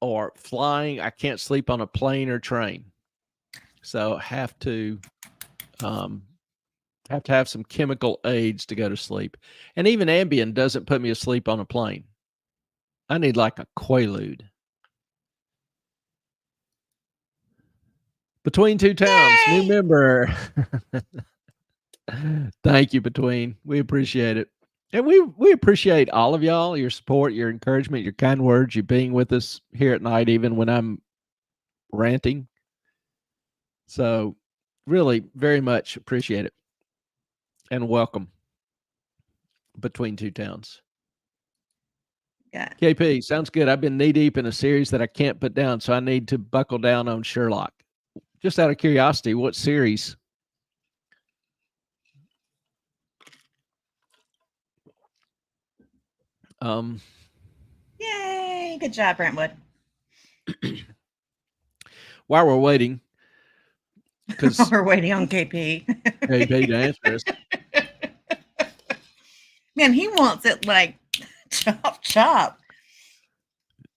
or flying. I can't sleep on a plane or train. So have to have some chemical aids to go to sleep. And even Ambien doesn't put me asleep on a plane. I need like a Quaalude. Between Two Towns, Yay! new member. Thank you, Between. We appreciate it. And we appreciate all of y'all, your support, your encouragement, your kind words, you being with us here at night, even when I'm ranting. So really very much appreciate it. And welcome. Between Two Towns. Yeah. KP, sounds good. I've been knee deep in a series that I can't put down, so I need to buckle down on Sherlock. Just out of curiosity, what series? Yay! Good job, Brentwood. While we're waiting, because we're waiting on KP. KP to answer us. Man, he wants it like chop, chop.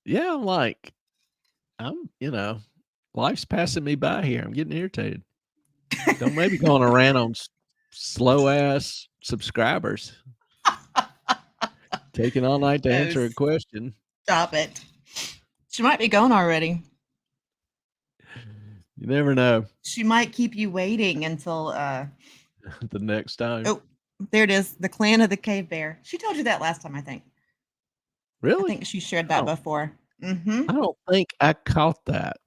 Yeah, I'm like, life's passing me by here. I'm getting irritated. Don't maybe go on a rant on slow ass subscribers taking all night to Oh, answer a question. stop it. She might be gone already. You never know. She might keep you waiting until The next time. oh, there it is. The Clan of the Cave Bear. She told you that last time, I think. I Really? think she shared that Oh, before. Mm-hmm. I don't think I caught that.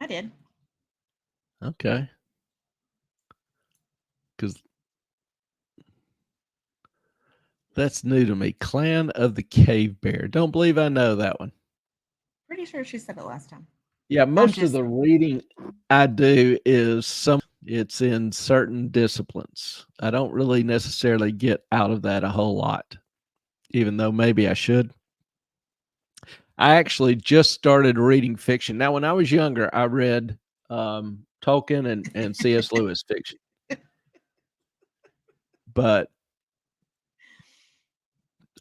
I did. Okay. Because that's new to me. Clan of the Cave Bear. Don't believe I know that one. Pretty sure she said it last time. Yeah, most of just- the reading I do is it's in certain disciplines. I don't really necessarily get out of that a whole lot, even though maybe I should. I actually just started reading fiction. Now, when I was younger, I read Tolkien and C.S. Lewis fiction. But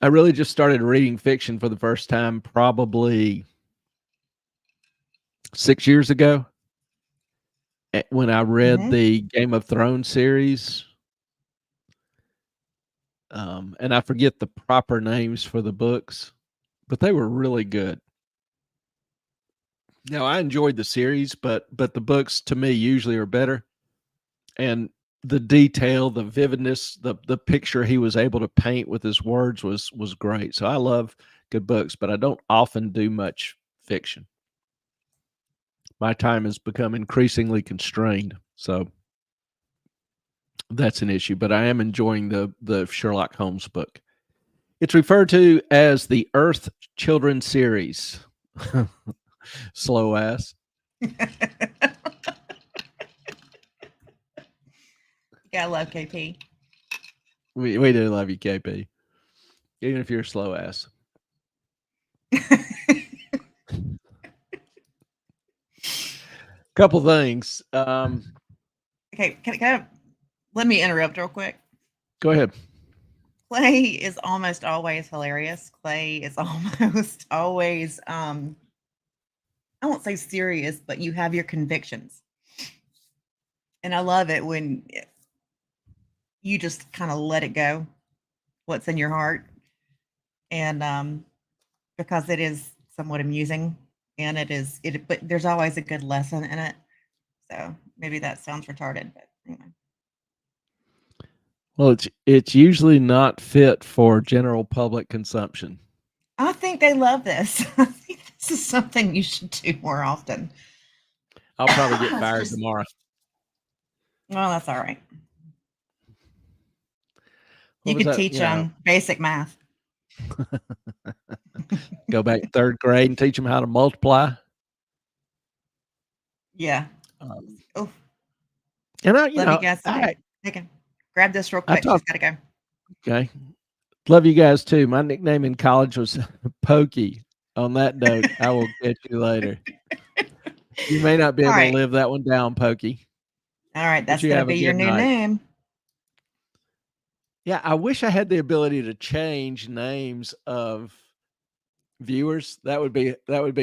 I really just started reading fiction for the first time probably 6 years ago when I read the Game of Thrones series. And I forget the proper names for the books, but they were really good. Now, I enjoyed the series, but the books to me usually are better. And the detail, the vividness, the picture he was able to paint with his words was great. So I love good books, but I don't often do much fiction. My time has become increasingly constrained, so that's an issue. But I am enjoying the Sherlock Holmes book. It's referred to as the Earth Children series. Slow ass. Yeah, I love KP. We do love you, KP. Even if you're a slow ass. Couple things. Okay, can I let me interrupt real quick. Go ahead. Clay is almost always hilarious. Clay is almost always I won't say serious, but you have your convictions. And I love it when you just kind of let it go, what's in your heart. And because it is somewhat amusing and but there's always a good lesson in it. So maybe that sounds retarded, but anyway. Well, it's usually not fit for general public consumption. I think they love this. I think this is something you should do more often. I'll probably get fired tomorrow. Well, that's all right. You could teach them basic math. Go back to third grade and teach them how to multiply. Yeah. Oh. And love you guys today. Grab this real quick. She's got to go. Okay. Love you guys too. My nickname in college was Pokey. On that note, I will catch you later. You may not be able to live that one down, Pokey. All right. That's going to be your new name. Yeah. I wish I had the ability to change names of viewers. That would be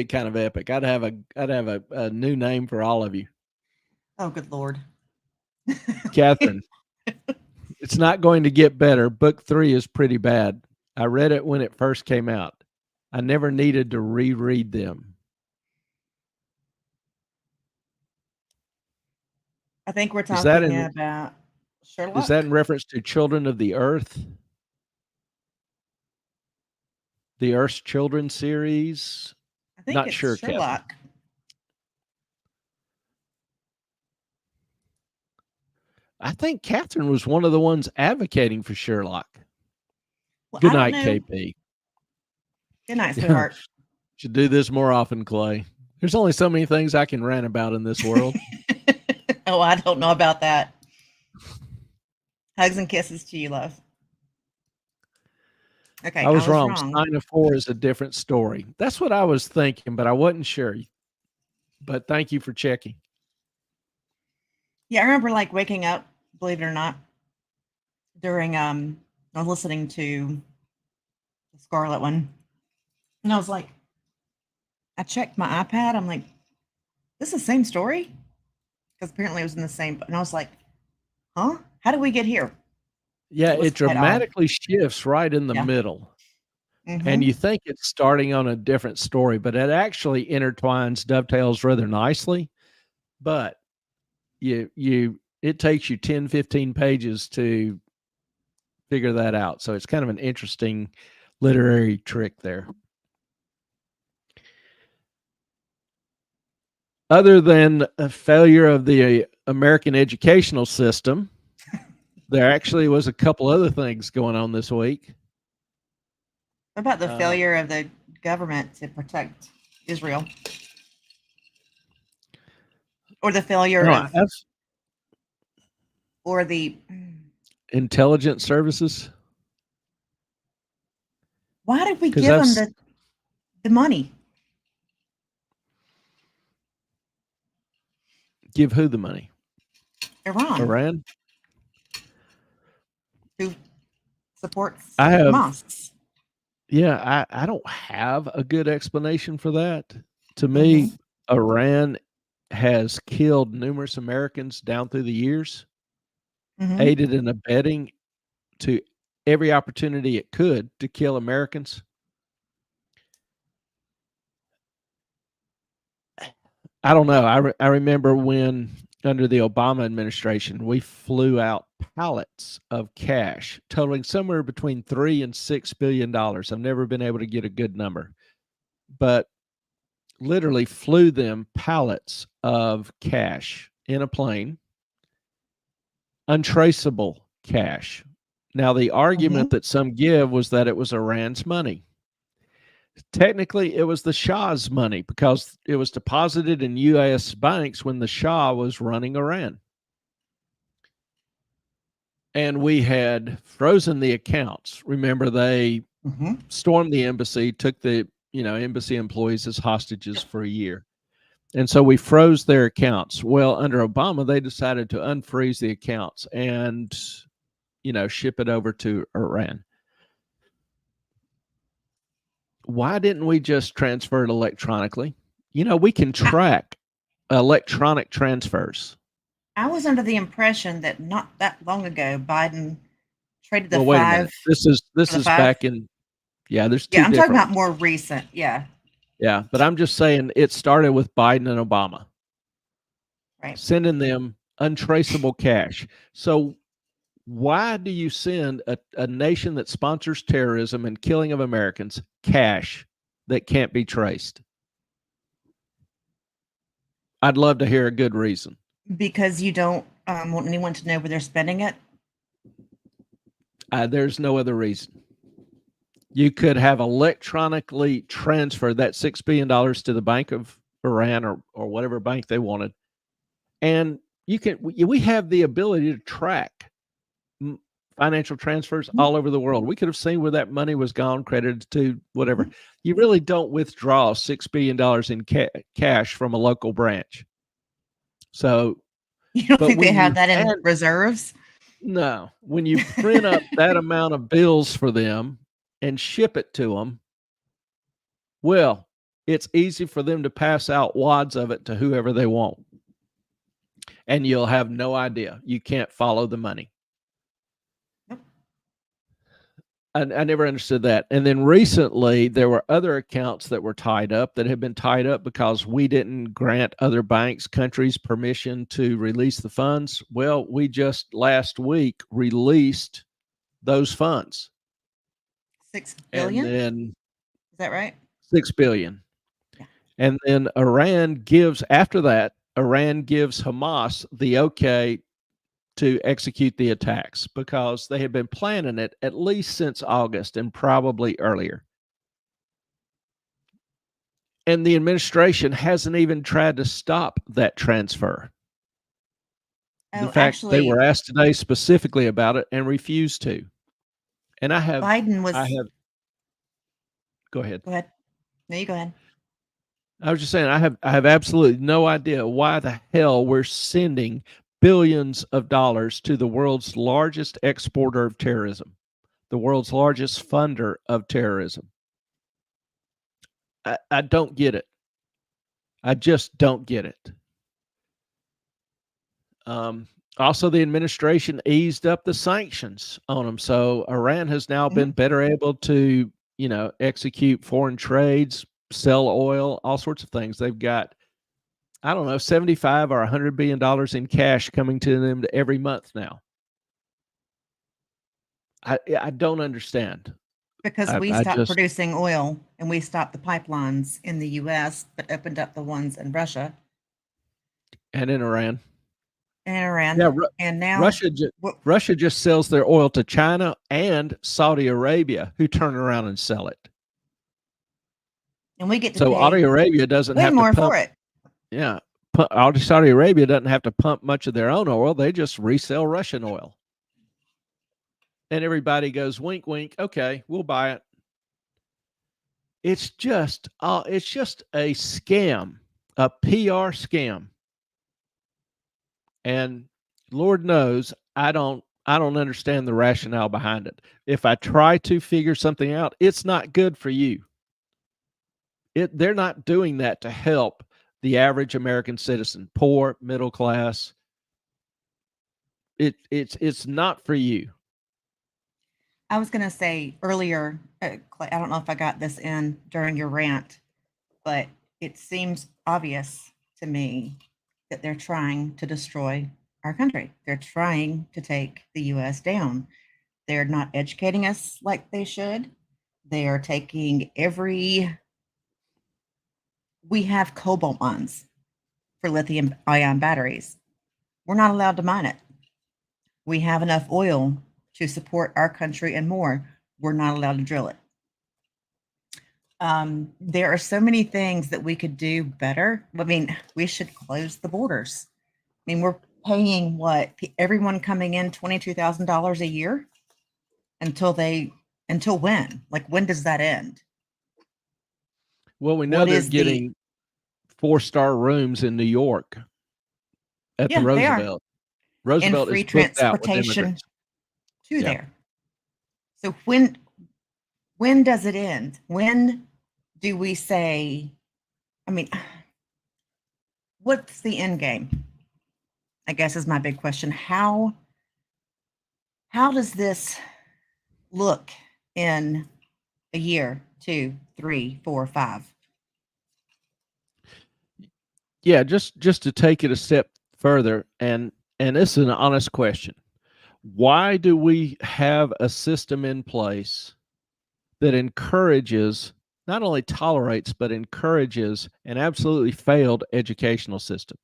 kind of epic. I'd have a new name for all of you. Oh, good Lord. Catherine. It's not going to get better. Book 3 is pretty bad. I read it when it first came out. I never needed to reread them. I think we're talking about Sherlock. Is that in reference to Children of the Earth? The Earth's Children series? I think not it's sure, Sherlock. Catherine. I think Catherine was one of the ones advocating for Sherlock. Well, good night, KP. Good night, sweetheart. Should do this more often, Clay. There's only so many things I can rant about in this world. Oh, I don't know about that. Hugs and kisses to you, love. Okay, I was wrong. Sign of 4 is a different story. That's what I was thinking, but I wasn't sure. But thank you for checking. Yeah, I remember waking up, believe it or not, during I was listening to Scarlet one. And I was like, I checked my iPad. I'm like, this is the same story? Because apparently it was in the same. And I was like, huh? How did we get here? Yeah, It was it quite odd. dramatically shifts right in the Yeah. middle. Mm-hmm. And you think it's starting on a different story, but it actually intertwines, dovetails rather nicely. But it takes you 10, 15 pages to figure that out. So it's kind of an interesting literary trick there. Other than a failure of the American educational system, there actually was a couple other things going on this week. What about the failure of the government to protect Israel? Or the failure of, or the intelligence services. Why did we give them the money? Give who the money? Iran. Who supports Hamas. Yeah, I don't have a good explanation for that. To me, Iran has killed numerous Americans down through the years, aided and abetting to every opportunity it could to kill Americans. I don't know. I remember when under the Obama administration, we flew out pallets of cash totaling somewhere between $3 and $6 billion. I've never been able to get a good number, but literally flew them pallets of cash in a plane, untraceable cash. Now, the argument that some give was that it was Iran's money. Technically, it was the Shah's money because it was deposited in U.S. banks when the Shah was running Iran. And we had frozen the accounts. Remember, they stormed the embassy, took the embassy employees as hostages for a year. And so we froze their accounts. Well, under Obama, they decided to unfreeze the accounts and, ship it over to Iran. Why didn't we just transfer it electronically? We can track electronic transfers. I was under the impression that not that long ago, Biden traded the wait a minute. This is back in, there's two. Yeah, I'm talking about more recent. Yeah. Yeah, but I'm just saying it started with Biden and Obama. Right. Sending them untraceable cash. So why do you send a nation that sponsors terrorism and killing of Americans cash that can't be traced? I'd love to hear a good reason. Because you don't want anyone to know where they're spending it? There's no other reason. You could have electronically transferred that $6 billion to the Bank of Iran or whatever bank they wanted. And we have the ability to track financial transfers all over the world. We could have seen where that money was gone, credited to whatever. You really don't withdraw $6 billion in cash from a local branch. So you don't think they have that in reserves? No. When you print up that amount of bills for them and ship it to them, well, it's easy for them to pass out wads of it to whoever they want. And you'll have no idea. You can't follow the money. I never understood that. And then recently, there were other accounts that were tied up that had been tied up because we didn't grant other banks, countries permission to release the funds. Well, we just last week released those funds. $6 billion? And then, is that right? $6 billion. Yeah. And then Iran gives Hamas the okay to execute the attacks because they had been planning it at least since August and probably earlier. And the administration hasn't even tried to stop that transfer. In fact, they were asked today specifically about it and refused to. And go ahead. Go ahead. No, you go ahead. I was just saying, I have absolutely no idea why the hell we're sending billions of dollars to the world's largest exporter of terrorism. the world's largest funder of terrorism. I don't get it. I just don't get it. Also, the administration eased up the sanctions on them, so Iran has now been better able to, execute foreign trades, sell oil, all sorts of things. They've got, I don't know, 75 or $100 billion in cash coming to them every month now. I don't understand. Because we stopped producing oil and we stopped the pipelines in the U.S., but opened up the ones in Russia and in Iran. Yeah, and now Russia just sells their oil to China and Saudi Arabia, who turn around and sell it. And we get to so Saudi Arabia doesn't have more to pump, for it. Yeah, Saudi Arabia doesn't have to pump much of their own oil; they just resell Russian oil. And everybody goes, wink, wink. Okay, we'll buy it. It's just a scam, a PR scam. And Lord knows I don't understand the rationale behind it. If I try to figure something out, it's not good for you. They're not doing that to help the average American citizen, poor, middle class. It's not for you. I was going to say earlier, I don't know if I got this in during your rant, but it seems obvious to me that they're trying to destroy our country. They're trying to take the U.S. down. They're not educating us like they should. They are taking we have cobalt mines for lithium ion batteries. We're not allowed to mine it. We have enough oil to support our country and more. We're not allowed to drill it. There are so many things that we could do better. I mean, we should close the borders. I mean, we're paying everyone coming in $22,000 a year until when? Like, when does that end? Well, we know they're getting 4-star rooms in New York at the Roosevelt. Roosevelt is booked out with immigrants to there. So when does it end? When do we say, I mean, what's the end game? I guess is my big question. How does this look in a year, 2, 3, 4, 5? Yeah, just to take it a step further, and this is an honest question. Why do we have a system in place that encourages, not only tolerates, but encourages an absolutely failed educational system?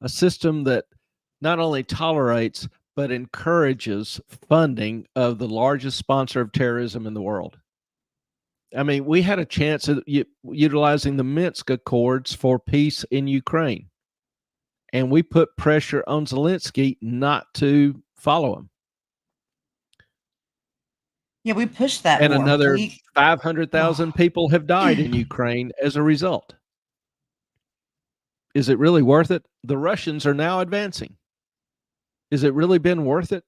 A system that not only tolerates, but encourages funding of the largest sponsor of terrorism in the world. I mean, we had a chance at utilizing the Minsk Accords for peace in Ukraine, and we put pressure on Zelensky not to follow him. Yeah, we pushed that. And another 500,000 people have died in Ukraine as a result. Is it really worth it? The Russians are now advancing. Has it really been worth it?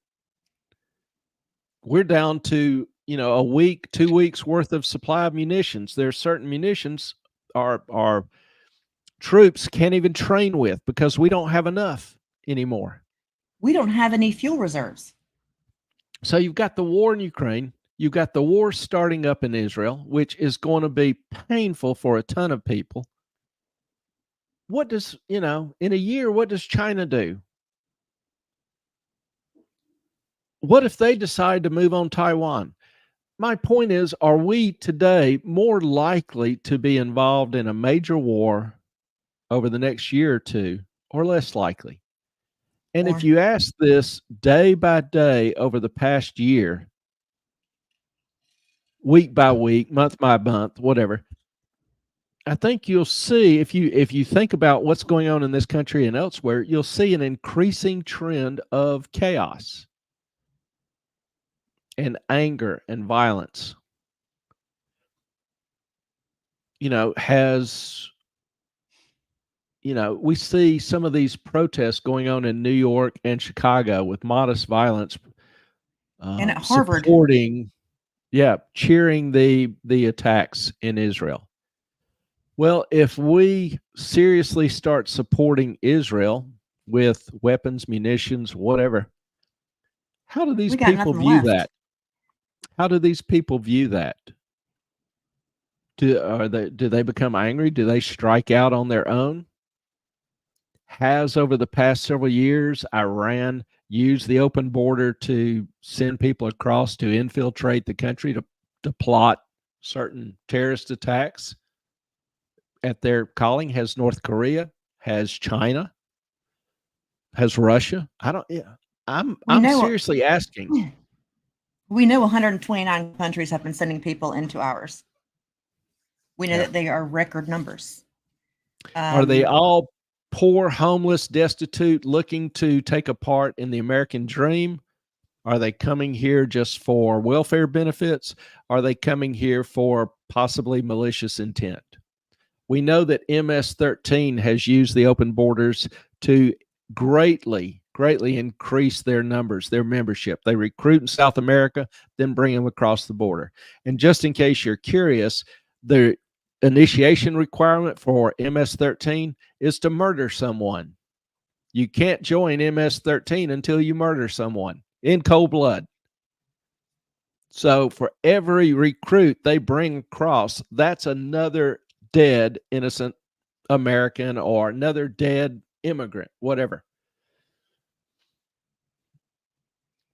We're down to, a week, 2 weeks worth of supply of munitions. There are certain munitions our troops can't even train with because we don't have enough anymore. We don't have any fuel reserves. So you've got the war in Ukraine. You've got the war starting up in Israel, which is going to be painful for a ton of people. What does, in a year, what does China do? What if they decide to move on Taiwan? My point is, are we today more likely to be involved in a major war over the next year or two, or less likely? And if you ask this day by day over the past year, week by week, month by month, whatever, I think you'll see, if you think about what's going on in this country and elsewhere, you'll see an increasing trend of chaos and anger and violence. We see some of these protests going on in New York and Chicago with modest violence And at Harvard, supporting, yeah, cheering the attacks in Israel. Well, if we seriously start supporting Israel with weapons, munitions, whatever, how do these we got people nothing view left. that? How do these people view that? Do they become angry? Do they strike out on their own? Has over the past several years Iran used the open border to send people across to infiltrate the country to plot certain terrorist attacks at their calling? Has North Korea? Has China? Has Russia? I don't. Yeah, We I'm know seriously asking. we know 129 countries have been sending people into ours. We know Yeah. that they are record numbers. Are they all poor, homeless, destitute, looking to take a part in the American dream? Are they coming here just for welfare benefits? Are they coming here for possibly malicious intent? We know that MS-13 has used the open borders to greatly increase their numbers, their membership. They recruit in South America, then bring them across the border. And just in case you're curious, the initiation requirement for MS-13 is to murder someone. You can't join MS-13 until you murder someone in cold blood. So for every recruit they bring across, that's another dead innocent American or another dead immigrant, whatever.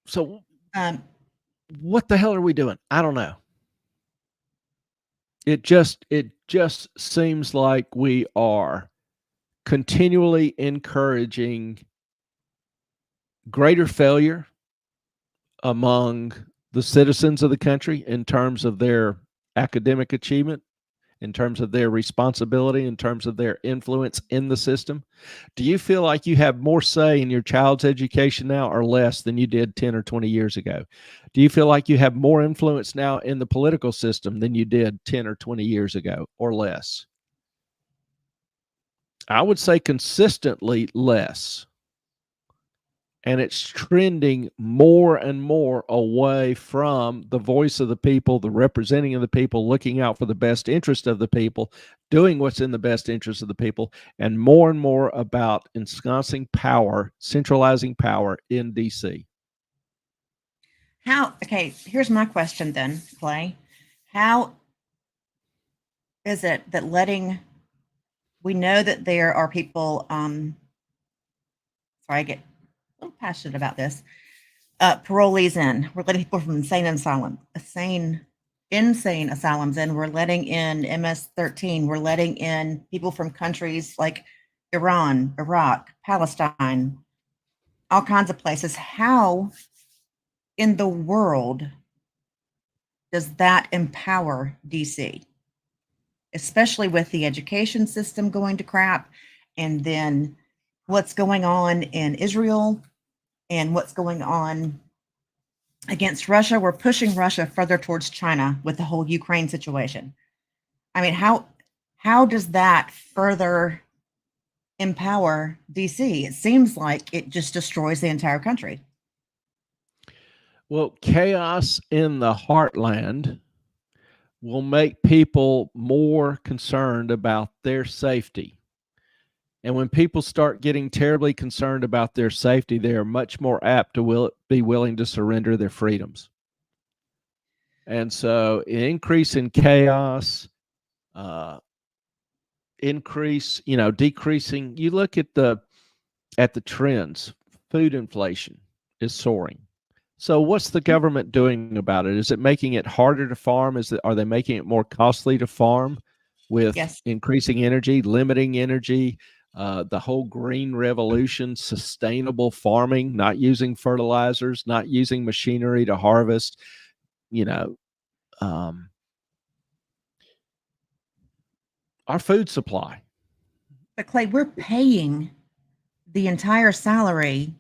So what the hell are we doing? I don't know. It just seems like we are continually encouraging greater failure among the citizens of the country in terms of their academic achievement, in terms of their responsibility, in terms of their influence in the system. Do you feel like you have more say in your child's education now or less than you did 10 or 20 years ago? Do you feel like you have more influence now in the political system than you did 10 or 20 years ago or less? I would say consistently less. And it's trending more and more away from the voice of the people, the representing of the people, looking out for the best interest of the people, doing what's in the best interest of the people, and more about ensconcing power, centralizing power in DC. Okay, here's my question then, Clay. How is it that we know that there are people, sorry, I get a little passionate about this, parolees in. We're letting people from insane asylums in. We're letting in MS-13. We're letting in people from countries like Iran, Iraq, Palestine, all kinds of places. How in the world does that empower DC? Especially with the education system going to crap, and then what's going on in Israel and what's going on against Russia. We're pushing Russia further towards China with the whole Ukraine situation. I mean, how does that further empower DC? It seems like it just destroys the entire country. Well, chaos in the heartland will make people more concerned about their safety. And when people start getting terribly concerned about their safety, they are much more apt to be willing to surrender their freedoms. And so increase in chaos, decreasing. You look at the trends. Food inflation is soaring. So what's the government doing about it? Is it making it harder to farm? Are they making it more costly to farm with increasing energy, limiting energy, the whole green revolution, sustainable farming, not using fertilizers, not using machinery to harvest, our food supply. But Clay, we're paying the entire salary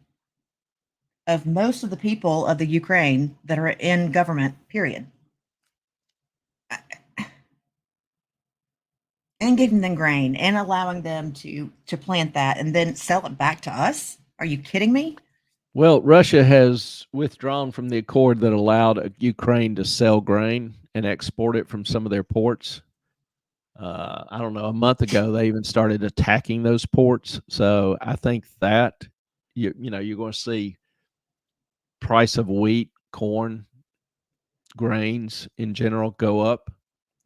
of most of the people of the Ukraine that are in government, period. And giving them grain and allowing them to plant that and then sell it back to us. Are you kidding me? Well, Russia has withdrawn from the accord that allowed Ukraine to sell grain and export it from some of their ports. I don't know, a month ago they even started attacking those ports. So I think that you're going to see price of wheat, corn, grains in general go up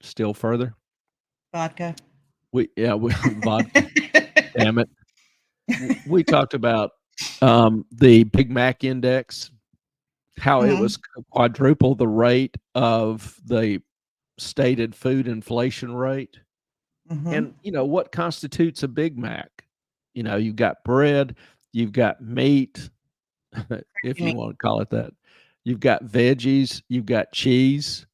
still further. Vodka. We vodka. Damn it. We talked about the Big Mac index, how it was quadruple the rate of the stated food inflation rate. And what constitutes a Big Mac? You've got bread, you've got meat, if you want to call it that. You've got veggies, you've got cheese.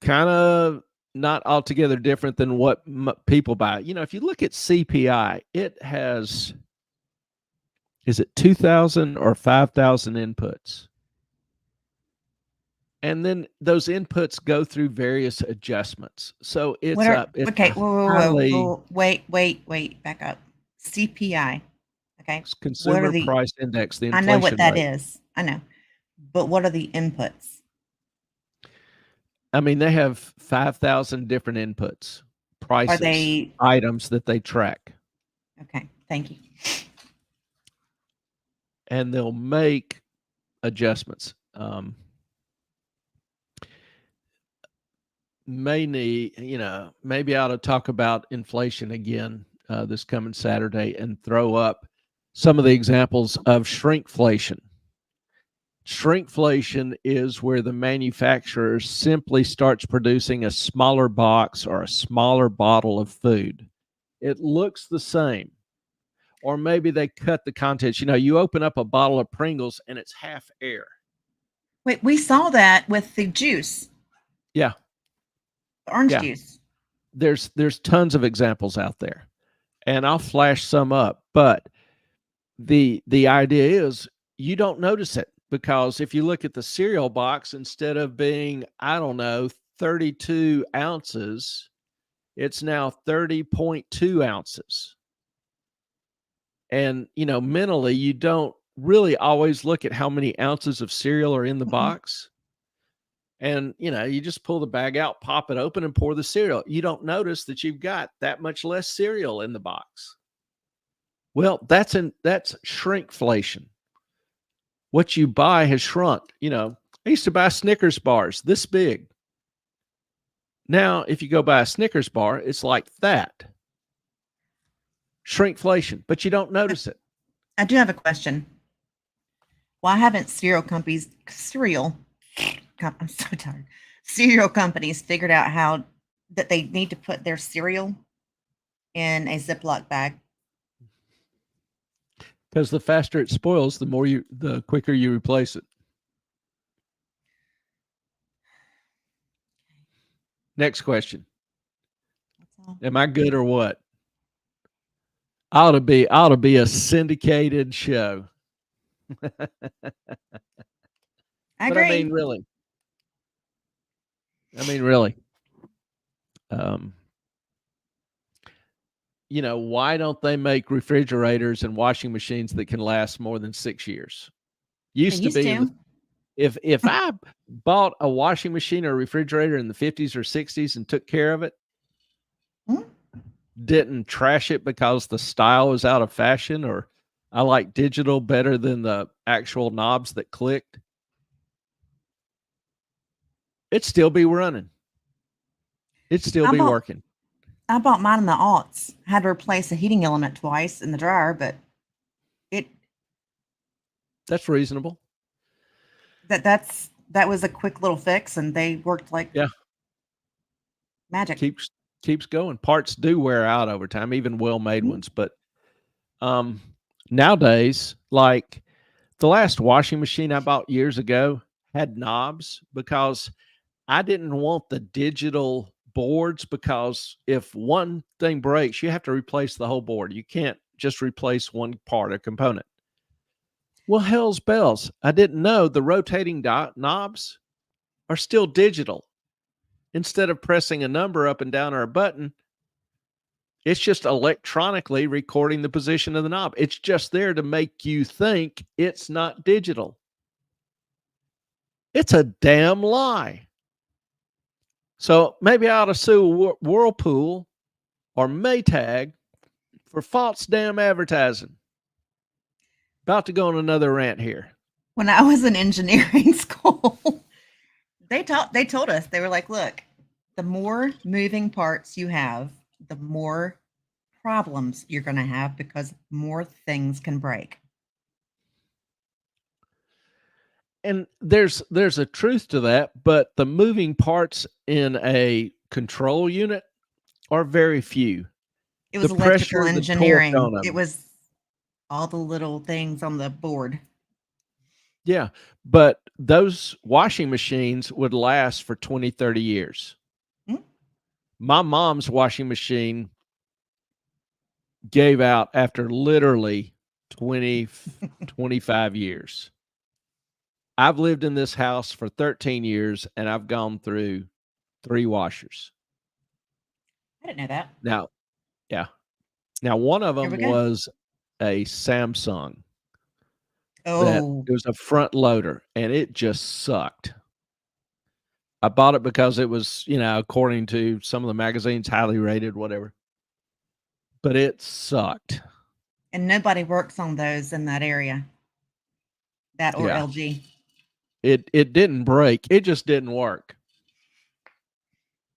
Kind of not altogether different than what people buy. If you look at CPI, it has, is it 2,000 or 5,000 inputs? And then those inputs go through various adjustments. So it's okay. Wait, back up. CPI. Okay. It's Consumer Price Index. The inflation I know what that rate is. I know. But what are the inputs? I mean, they have 5,000 different inputs, prices, items that they track. Okay. Thank you. And they'll make adjustments. Maybe I ought to talk about inflation again this coming Saturday and throw up some of the examples of shrinkflation. Shrinkflation is where the manufacturer simply starts producing a smaller box or a smaller bottle of food. It looks the same. Or maybe they cut the contents. You open up a bottle of Pringles and it's half air. Wait, we saw that with the juice. Yeah. The orange juice. There's tons of examples out there. And I'll flash some up. But the idea is you don't notice it. Because if you look at the cereal box, instead of being, 32 ounces, it's now 30.2 ounces. And, mentally, you don't really always look at how many ounces of cereal are in the box. And, you just pull the bag out, pop it open, and pour the cereal. You don't notice that you've got that much less cereal in the box. Well, that's shrinkflation. What you buy has shrunk. I used to buy Snickers bars this big. Now, if you go buy a Snickers bar, it's like that. Shrinkflation, but you don't notice it. I do have a question. Why haven't I'm so tired. Cereal companies figured out how that they need to put their cereal in a Ziploc bag? Because the faster it spoils, the quicker you replace it. Next question. Am I good or what? Ought to be a syndicated show. I agree. But I mean, really. Why don't they make refrigerators and washing machines that can last more than 6 years? Used to be. If I bought a washing machine or a refrigerator in the 50s or 60s and took care of it, didn't trash it because the style was out of fashion, or I like digital better than the actual knobs that clicked, it'd still be running. It'd still be working. I bought mine in the aughts. I had to replace a heating element twice in the dryer, but that's reasonable. That was a quick little fix, and they worked like magic. Keeps going. Parts do wear out over time, even well-made ones. But nowadays, like the last washing machine I bought years ago had knobs because I didn't want the digital boards, because if one thing breaks, you have to replace the whole board. You can't just replace one part or component. Well, hell's bells. I didn't know the rotating knobs are still digital. Instead of pressing a number up and down or a button, It's just electronically recording the position of the knob. It's just there to make you think it's not digital. It's a damn lie. So maybe I ought to sue Whirlpool or Maytag for false damn advertising. About to go on another rant here. When I was in engineering school, they told us, they were like, look, the more moving parts you have, the more problems you're going to have because more things can break. And there's a truth to that, but the moving parts in a control unit are very few. It was The electrical pressure, the torque engineering. on 'em. It was all the little things on the board. Yeah, but those washing machines would last for 20, 30 years. Mm. My mom's washing machine gave out after literally 20, 25 years. I've lived in this house for 13 years and I've gone through 3 washers. I didn't know that. Now, yeah. Now, one of Here them we go. was a Samsung. Oh, It was a front loader and it just sucked. I bought it because it was, according to some of the magazines, highly rated, whatever. But it sucked. and nobody works on those in that area. That or Yeah. LG. It didn't break. It just didn't work.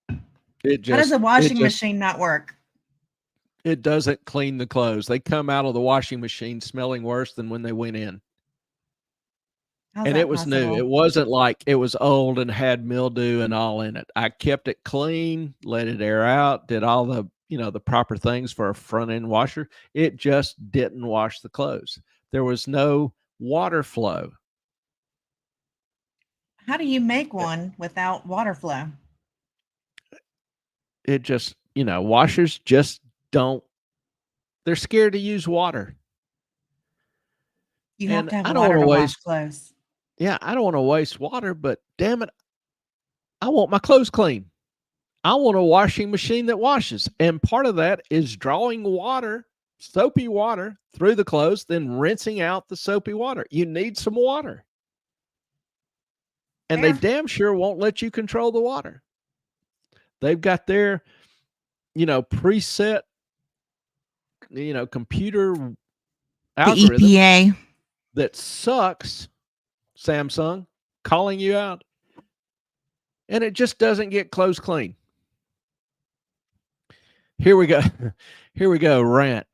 How does a washing machine not work? It doesn't clean the clothes. They come out of the washing machine smelling worse than when they went in. How's And that it was new. possible? It wasn't like it was old and had mildew and all in it. I kept it clean, let it air out, did all the, the proper things for a front end washer. It just didn't wash the clothes. There was no water flow. How do you make one without water flow? It just, washers just don't, they're scared to use water. You have And to have I don't water wanna to wash waste clothes. Yeah, I don't want to waste water, but damn it, I want my clothes clean. I want a washing machine that washes. And part of that is drawing water, soapy water, through the clothes, then rinsing out the soapy water. You need some water. And they Fair. damn sure won't let you control the water. They've got their, preset, computer The algorithm EPA. that sucks, Samsung, calling you out. And it just doesn't get clothes clean. Here we go. Here we go. Rant.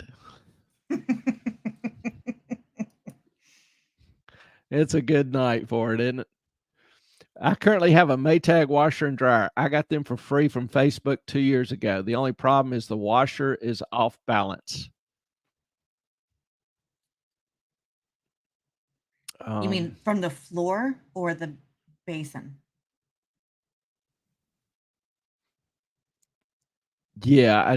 It's a good night for it, isn't it? I currently have a Maytag washer and dryer. I got them for free from Facebook 2 years ago. The only problem is the washer is off balance. You mean from the floor or the basin? Yeah,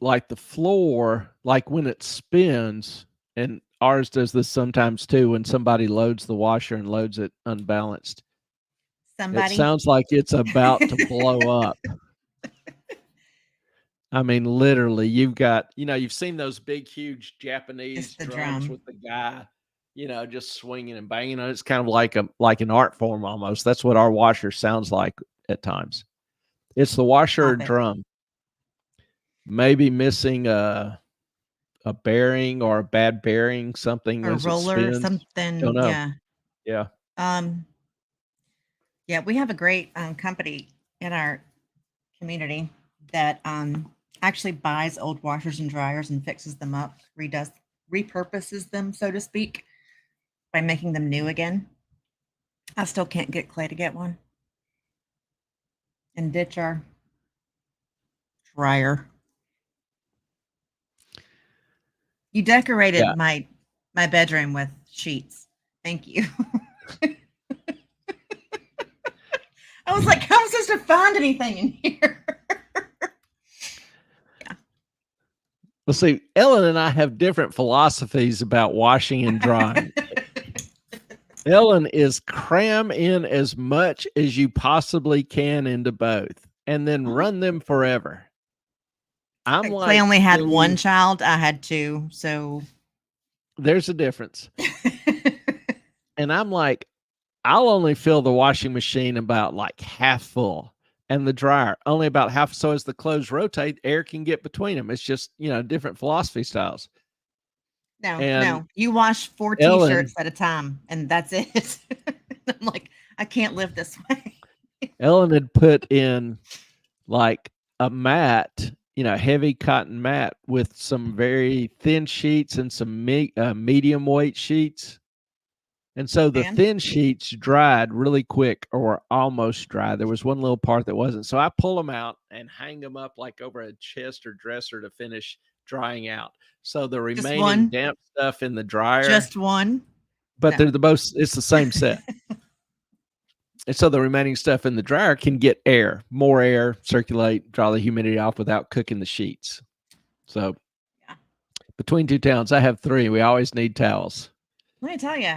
like the floor, like when it spins, and ours does this sometimes too, when somebody loads the washer and loads it unbalanced. It sounds like it's about to blow up. I mean, literally, you've got, you've seen those big, huge Japanese drums with the guy, just swinging and banging on it. It's kind of like an art form almost. That's what our washer sounds like at times. It's the washer or drum. Maybe missing a bearing or a bad bearing, something, or roller, something. Don't know. Yeah. Yeah, we have a great company in our community that actually buys old washers and dryers and fixes them up, repurposes them, so to speak, by making them new again. I still can't get Clay to get one and ditch our dryer. You decorated my bedroom with sheets. Thank you. I was like, how am I supposed to find anything in here? Yeah. Well, see, Ellen and I have different philosophies about washing and drying. Ellen is cram in as much as you possibly can into both and then run them forever. I'm Clay like, only had one the- child. I had two. So there's a difference. And I'm like, I'll only fill the washing machine about like half full and the dryer only about half. So as the clothes rotate, air can get between them. It's just, different philosophy styles. And no, you wash 4 Ellen, t-shirts at a time and that's it. I'm like, I can't live this way. Ellen had put in like a mat, heavy cotton mat with some very thin sheets and some medium weight sheets. And so the Man. thin sheets dried really quick or almost dry. There was one little part that wasn't. So I pull them out and hang them up like over a chest or dresser to finish drying out. So the Just remaining one? damp stuff in the dryer, Just one? but No. it's the same set. And so the remaining stuff in the dryer can get more air, circulate, draw the humidity off without cooking the sheets. So Yeah. between two towns, I have 3. We always need towels. Let me tell you,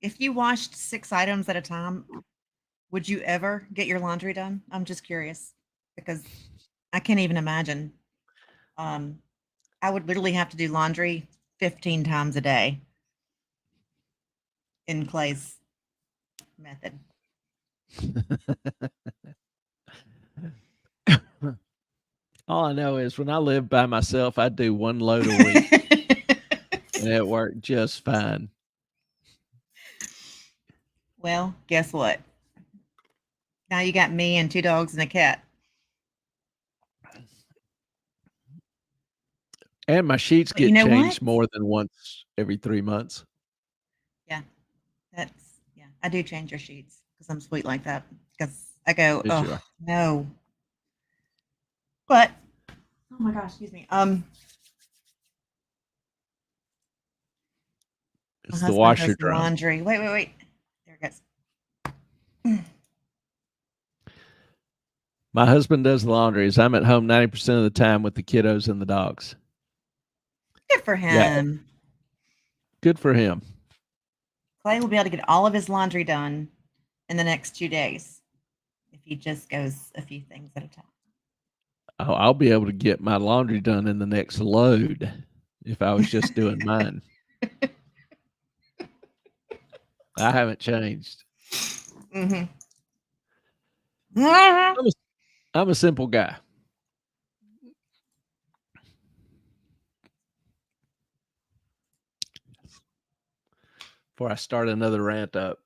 if you washed 6 items at a time, would you ever get your laundry done? I'm just curious because I can't even imagine. I would literally have to do laundry 15 times a day in Clay's method. All I know is when I lived by myself, I'd do 1 load a week. And it worked just fine. Well, guess what? Now you got me and 2 dogs and a cat. And my sheets But you get know changed what? more than once every 3 months. Yeah, I do change your sheets because I'm sweet like that. Because I go, Yes, you oh are. no. But oh my gosh, excuse me. My It's the husband washer does the drum. laundry. Wait. There it goes. My husband does the laundry. As I'm at home 90% of the time with the kiddos and the dogs. Good for Yeah. him. Good for him. Clay will be able to get all of his laundry done in the next 2 days if he just goes a few things at a time. Oh, I'll be able to get my laundry done in the next load if I was just doing mine. I haven't changed. Mm-hmm. I'm a simple guy. Before I start another rant up.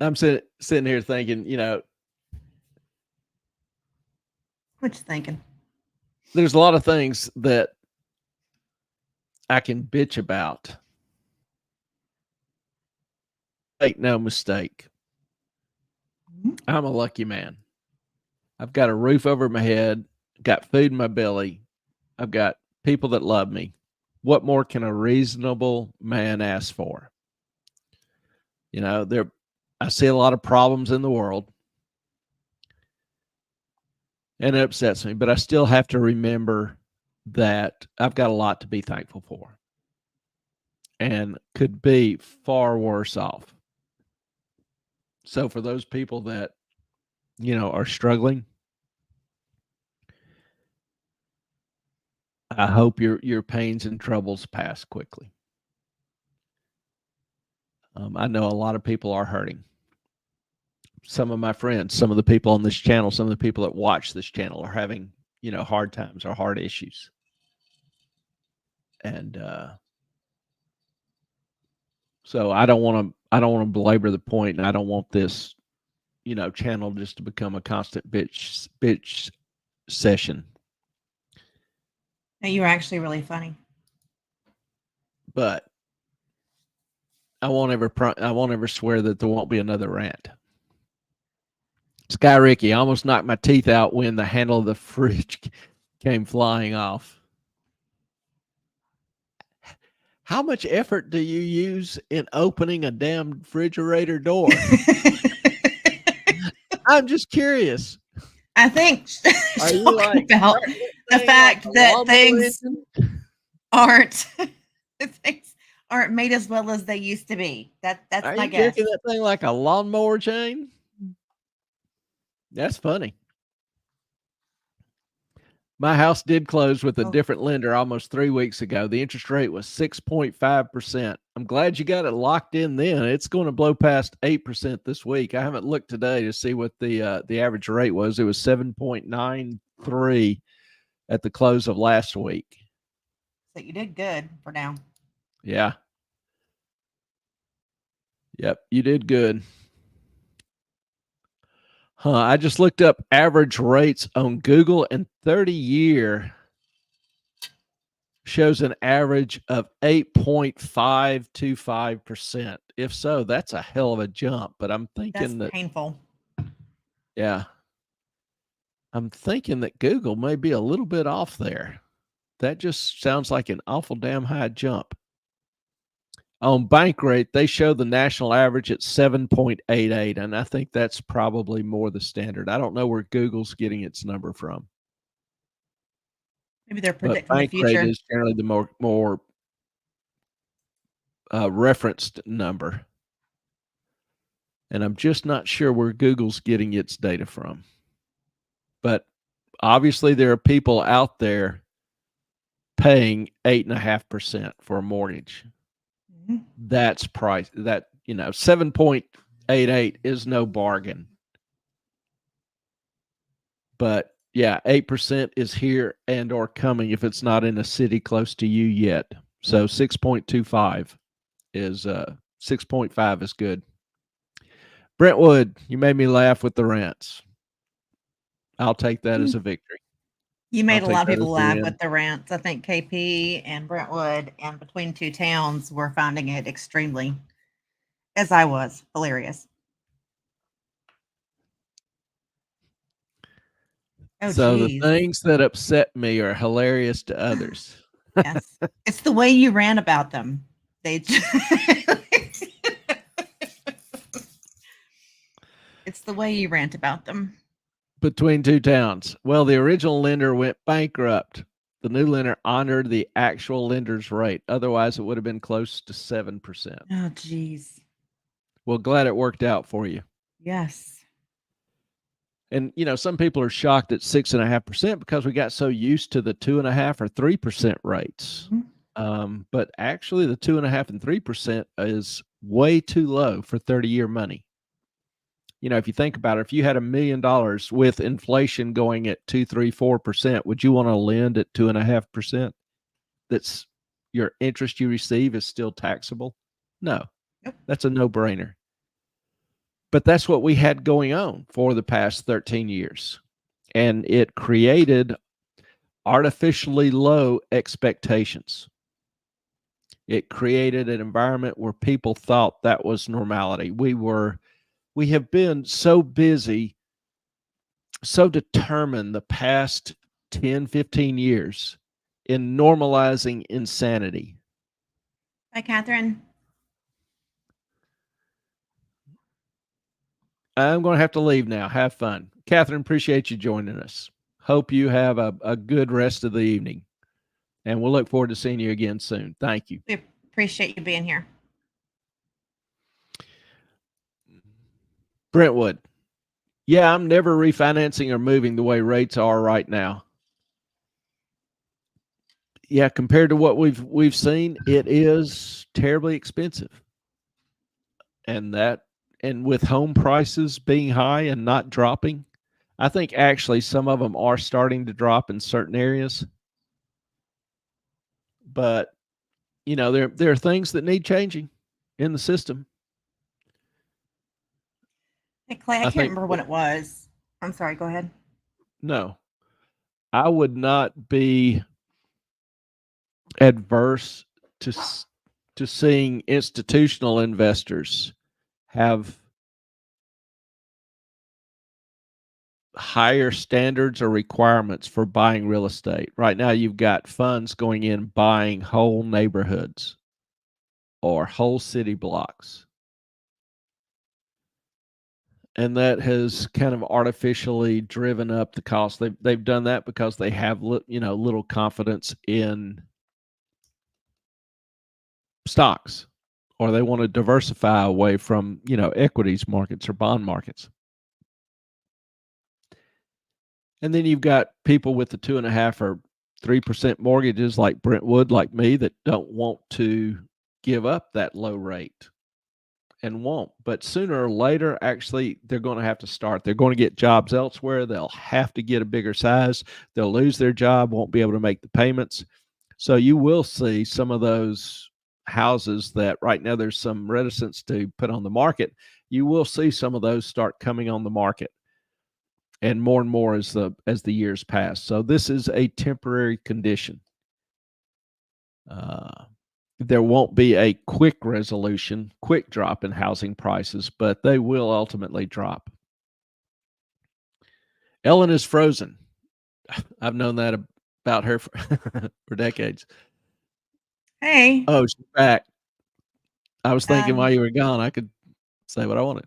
I'm sitting here thinking, What you thinking? There's a lot of things that I can bitch about. Make no mistake. I'm a lucky man. I've got a roof over my head, got food in my belly. I've got people that love me. What more can a reasonable man ask for? I see a lot of problems in the world. And it upsets me, but I still have to remember that I've got a lot to be thankful for and could be far worse off. So for those people that, are struggling, I hope your pains and troubles pass quickly. I know a lot of people are hurting. Some of my friends, some of the people on this channel, some of the people that watch this channel are having, hard times or hard issues. And so I don't want to belabor the point, and I don't want this, channel just to become a constant bitch session. No, you were actually really funny. But I won't ever swear that there won't be another rant. Sky Ricky, I almost knocked my teeth out when the handle of the fridge came flying off. How much effort do you use in opening a damn refrigerator door? I'm just curious. I think Are you talking about the fact that things aren't aren't made as well as they used to be. That's Are my you guess. jerking that thing like a lawnmower chain? That's funny. My house did close with a Oh, different lender almost 3 weeks ago. The interest rate was 6.5%. I'm glad you got it locked in then. It's going to blow past 8% this week. I haven't looked today to see what the average rate was. It was 7.93 at the close of last week. so you did good for now. Yeah. Yep, you did good. I just looked up average rates on Google, and 30-year shows an average of 8.525%. If so, that's a hell of a jump. But I'm That's thinking that, painful. yeah, I'm thinking that Google may be a little bit off there. That just sounds like an awful damn high jump. On Bankrate, they show the national average at 7.88, and I think that's probably more the standard. I don't know where Google's getting its number from. Maybe they're But predicting the Bankrate future. is generally the more referenced number. And I'm just not sure where Google's getting its data from. But obviously, there are people out there paying 8.5% for a mortgage. Mm-hmm. That's price. That 7.88 is no bargain. But yeah, 8% is here and or coming if it's not in a city close to you yet. So 6.25 is 6.5 is good. Brentwood, you made me laugh with the rants. I'll take that as a victory. You made I'll a take lot of that people as the laugh win. with the rants. I think KP and Brentwood and between two towns were finding it extremely, as I was, hilarious. Oh, So the geez. things that upset me are hilarious to others. Yes. It's the way you ran about them. They It's the way you rant about them. Between two towns. Well, the original lender went bankrupt. The new lender honored the actual lender's rate. Otherwise, it would have been close to 7%. Oh, geez. Well, glad it worked out for you. Yes. And some people are shocked at 6.5% because we got so used to the 2.5% or 3% rates. Mm-hmm. But actually, the 2.5% and 3% is way too low for 30-year money. If you think about it, if you had $1 million with inflation going at 2, 3, 4%, would you want to lend at 2.5%? That's your interest you receive is still taxable? No, Yep. that's a no-brainer. But that's what we had going on for the past 13 years. And it created artificially low expectations. It created an environment where people thought that was normality. We have been so busy, so determined the past 10, 15 years in normalizing insanity. Hi, Catherine. I'm going to have to leave now. Have fun. Catherine, appreciate you joining us. Hope you have a good rest of the evening. And we'll look forward to seeing you again soon. Thank you. We appreciate you being here. Brentwood. Yeah, I'm never refinancing or moving the way rates are right now. Yeah, compared to what we've seen, it is terribly expensive. And with home prices being high and not dropping, I think actually some of them are starting to drop in certain areas. But there are things that need changing in the system. Hey, Clay, I can't remember what it was. I'm sorry. Go ahead. No, I would not be adverse to seeing institutional investors have higher standards or requirements for buying real estate. Right now, you've got funds going in buying whole neighborhoods or whole city blocks. And that has kind of artificially driven up the cost. They've done that because they have little confidence in stocks, or they want to diversify away from, equities markets or bond markets. And then you've got people with the 2.5 or 3% mortgages like Brentwood, like me, that don't want to give up that low rate and won't. But sooner or later, actually, they're going to have to start. They're going to get jobs elsewhere. They'll have to get a bigger size. They'll lose their job, won't be able to make the payments. So you will see some of those houses that right now there's some reticence to put on the market. You will see some of those start coming on the market, and more as the years pass. So this is a temporary condition. There won't be a quick resolution, quick drop in housing prices, but they will ultimately drop. Ellen is frozen. I've known that about her for decades. Hey. Oh, she's back. I was thinking while you were gone, I could say what I wanted.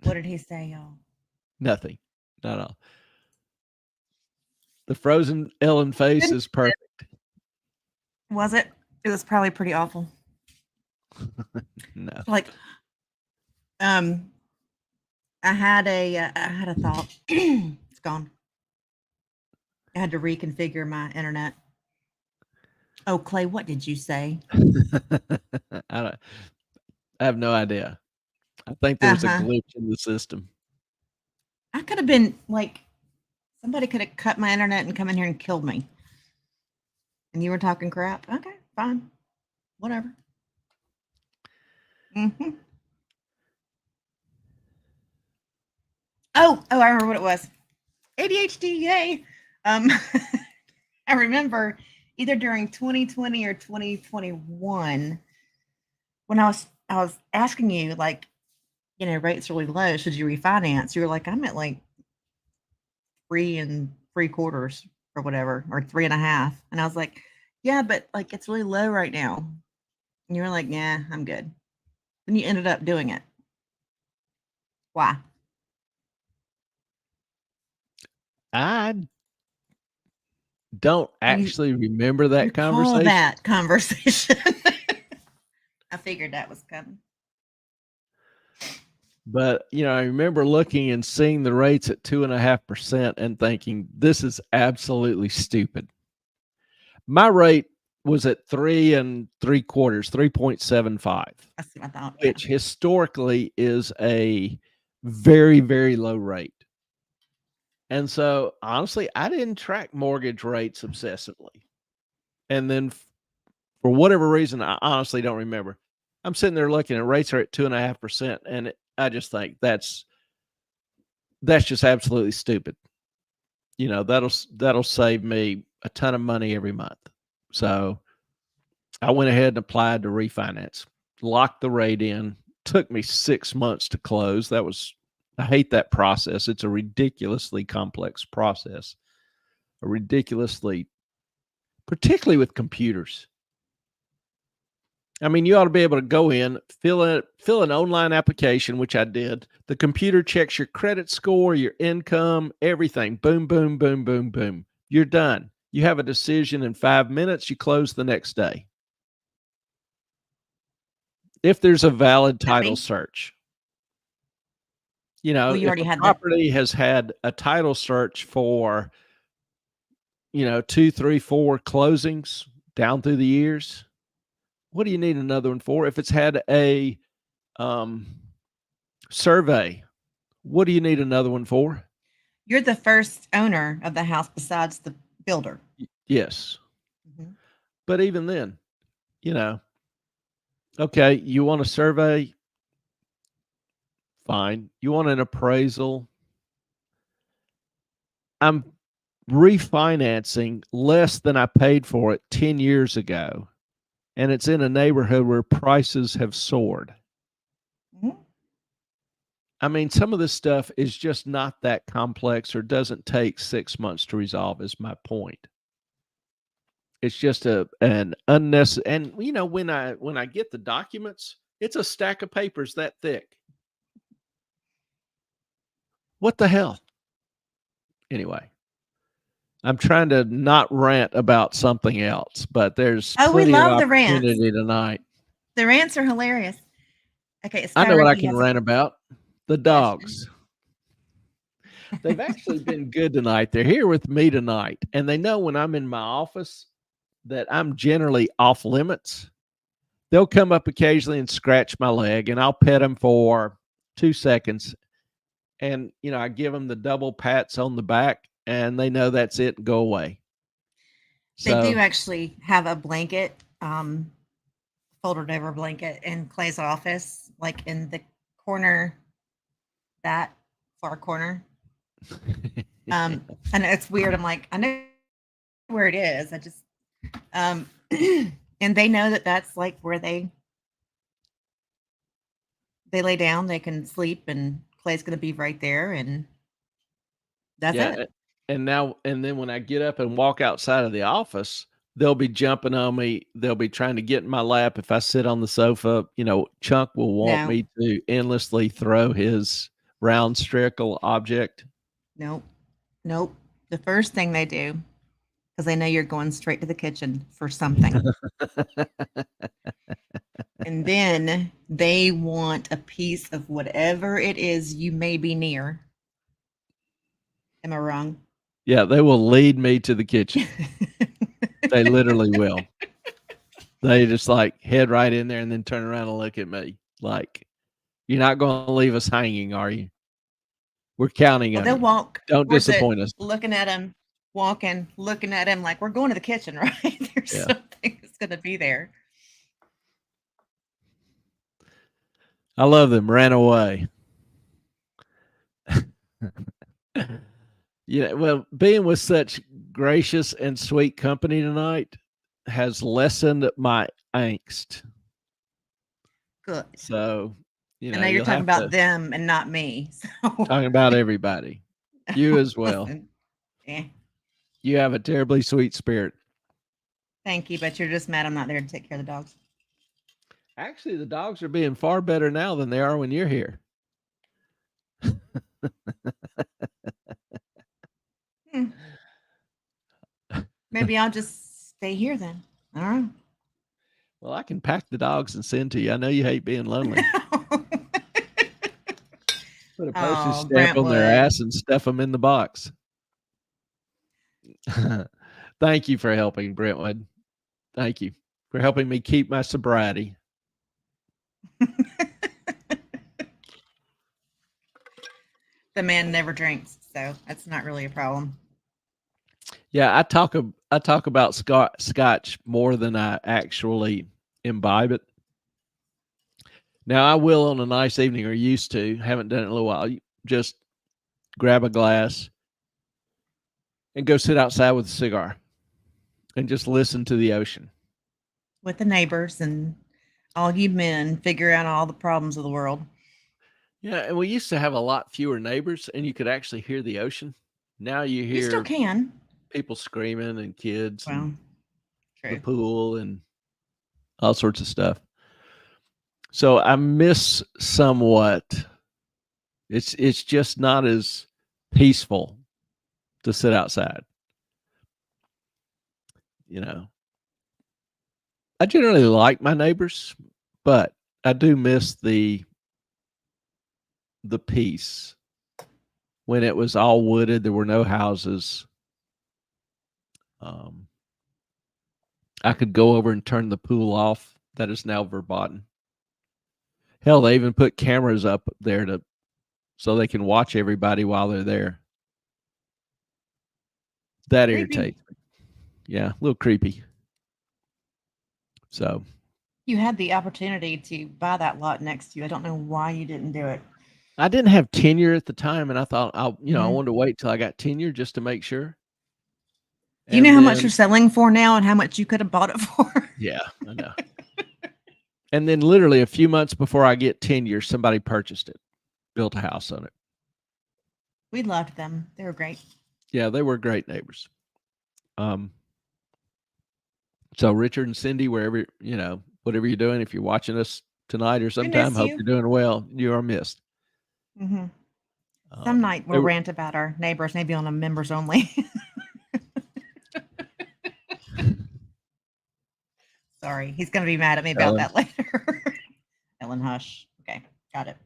What did he say, y'all? Nothing. Not at all. The frozen Ellen face is perfect. Was it? It was probably pretty awful. No. Like, I had a thought. It's gone. I had to reconfigure my internet. Oh, Clay, what did you say? I have no idea. I think there was a glitch in the system. I could have been like, somebody could have cut my internet and come in here and killed me. And you were talking crap. Okay, fine. Whatever. Mm-hmm. Oh, I remember what it was. ADHD, yay. I remember either during 2020 or 2021 when I was asking you, like, rates really low, should you refinance? You were like, I'm at like 3 3/4 or whatever, or 3.5. And I was like, yeah, but like it's really low right now. And you were like, yeah, I'm good. And you ended up doing it. Why? I don't actually remember that conversation. That conversation. I figured that was coming. But, I remember looking and seeing the rates at 2.5% and thinking, this is absolutely stupid. My rate was at 3 3/4, 3.75. That's what I thought. Which historically is a very, very low rate. And so, honestly, I didn't track mortgage rates obsessively. And then for whatever reason, I honestly don't remember. I'm sitting there looking at rates are at 2.5%, and I just think that's just absolutely stupid. That'll save me a ton of money every month. So I went ahead and applied to refinance, locked the rate in. Took me 6 months to close. I hate that process. It's a ridiculously complex process. Particularly with computers. I mean, you ought to be able to go in, fill an online application, which I did. The computer checks your credit score, your income, everything. Boom, boom, boom, boom, boom. You're done. You have a decision in 5 minutes. You close the next day. If there's a valid title search. you already if a had property has had a title search for, 2, 3, 4 closings down through the years, what do you need another one for? If it's had a survey, what do you need another one for? You're the first owner of the house besides the builder. Yes. Mm-hmm. But even then, okay, you want a survey? Fine. You want an appraisal? I'm refinancing less than I paid for it 10 years ago, and it's in a neighborhood where prices have soared. Mm-hmm. I mean, some of this stuff is just not that complex or doesn't take 6 months to resolve, is my point. It's just an unnecessary. And when I get the documents, it's a stack of papers that thick. What the hell? Anyway, I'm trying to not rant about something else, but there's Oh, we plenty of love the rants. opportunity tonight. The rants are hilarious. Okay, I know what I Skyricky can has rant a about. The question. dogs. They've actually been good tonight. They're here with me tonight, and they know when I'm in my office that I'm generally off limits. They'll come up occasionally and scratch my leg, and I'll pet them for 2 seconds. And, you know, I give them the double pats on the back, and they know that's it and go away. They do So, actually have a blanket, folded over blanket in Clay's office, like in the corner, that far corner. And it's weird. I'm like, I know where it is. I just, and they know that that's like where they lay down, they can sleep, and Clay's going to be right there, and that's yeah, it. and then when I get up and walk outside of the office, they'll be jumping on me. They'll be trying to get in my lap. If I sit on the sofa, you know, Chunk will want No, me to endlessly throw his round spherical object. nope, nope. The first thing they do, because they know you're going straight to the kitchen for something. And then they want a piece of whatever it is you may be near. Am I wrong? Yeah, they will lead me to the kitchen. They literally will. They just like head right in there and then turn around and look at me like, "You're not going to leave us hanging, are you? We're counting Well, on they'll you. walk Don't towards it, disappoint us." looking at him, walking, looking at him like, we're going to the kitchen, right? There's Yeah. something that's going to be there. I love them. Ran away. Yeah, well, being with such gracious and sweet company tonight has lessened my angst. Good. So, you I know, know you're you'll talking have about to them and not me. So talking about everybody. You as well. listen, eh, You have a terribly sweet spirit. thank you, but you're just mad I'm not there to take care of the dogs. Actually, the dogs are being far better now than they are when you're here. Hmm. Maybe I'll just stay here then. I don't Well, I can pack the dogs and send to you. I know you hate being lonely. know. Put a postage Oh, stamp on their Brentwood. ass and stuff them in the box. Thank you for helping, Brentwood. Thank you for helping me keep my sobriety. The man never drinks, so that's not really a problem. Yeah, I talk about scotch more than I actually imbibe it. Now I will on a nice evening, or used to. Haven't done it in a little while. Just grab a glass and go sit outside with a cigar and just listen to the ocean. With the neighbors and all you men figure out all the problems of the world. Yeah, and we used to have a lot fewer neighbors, and you could actually hear the ocean. Now you You still hear can. people screaming and kids Well, and the true. pool and all sorts of stuff. So I miss somewhat. It's just not as peaceful to sit outside. You know, I generally like my neighbors, but I do miss the peace when it was all wooded. There were no houses. Um, I could go over and turn the pool off. That is now verboten. Hell, they even put cameras up there to so they can watch everybody while they're there. That Creepy. irritates me. Yeah, a little creepy. So You had the opportunity to buy that lot next to you. I don't know why you didn't do it. I didn't have tenure at the time, and I thought I Mhm. wanted to wait till I got tenure just to make sure. Do you know And how much then you're selling for now and how much you could have bought it for? yeah, I know. And then literally a few months before I get tenure, somebody purchased it, built a house on it. We loved them. They were great. Yeah, they were great neighbors. So Richard and Cindy, wherever, whatever you're doing, if you're watching us tonight or We sometime, miss hope you. you're doing well. You are missed. Hmm. Some night They we'll were rant about our neighbors, maybe on a members only. Sorry. He's going to be mad at me about Ellen. that later. Ellen Hush. Okay. Got it.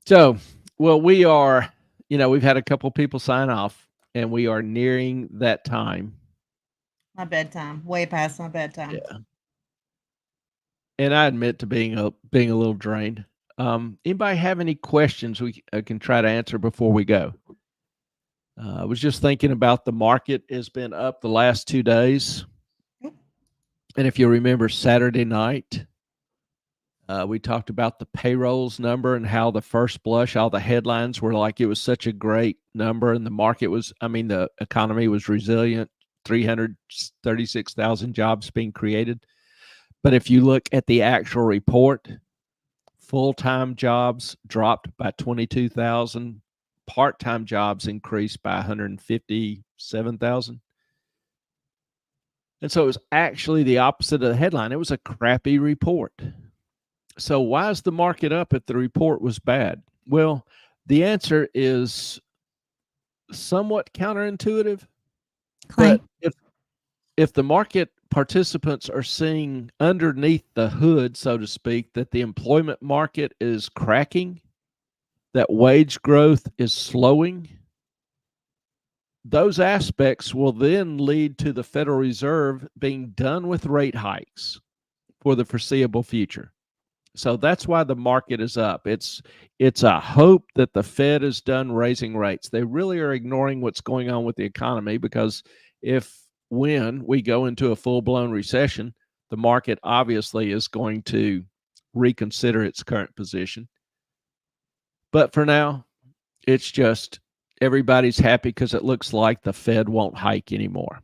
So, well, we are, we've had a couple people sign off, and we are nearing that time. My bedtime. Way past my bedtime. Yeah. And I admit to being a little drained. Anybody have any questions we can try to answer before we go? I was just thinking about the market has been up the last 2 days. And if you remember Saturday night, we talked about the payrolls number and how the first blush, all the headlines were like it was such a great number, and the market was, the economy was resilient, 336,000 jobs being created. But if you look at the actual report, full-time jobs dropped by 22,000, part-time jobs increased by 157,000. And so it was actually the opposite of the headline. It was a crappy report. So why is the market up if the report was bad? Well, the answer is somewhat counterintuitive. Clay. But if the market participants are seeing underneath the hood, so to speak, that the employment market is cracking, that wage growth is slowing, those aspects will then lead to the Federal Reserve being done with rate hikes for the foreseeable future. So that's why the market is up. It's a hope that the Fed is done raising rates. They really are ignoring what's going on with the economy, because when we go into a full-blown recession, the market obviously is going to reconsider its current position. But for now, it's just everybody's happy because it looks like the Fed won't hike anymore.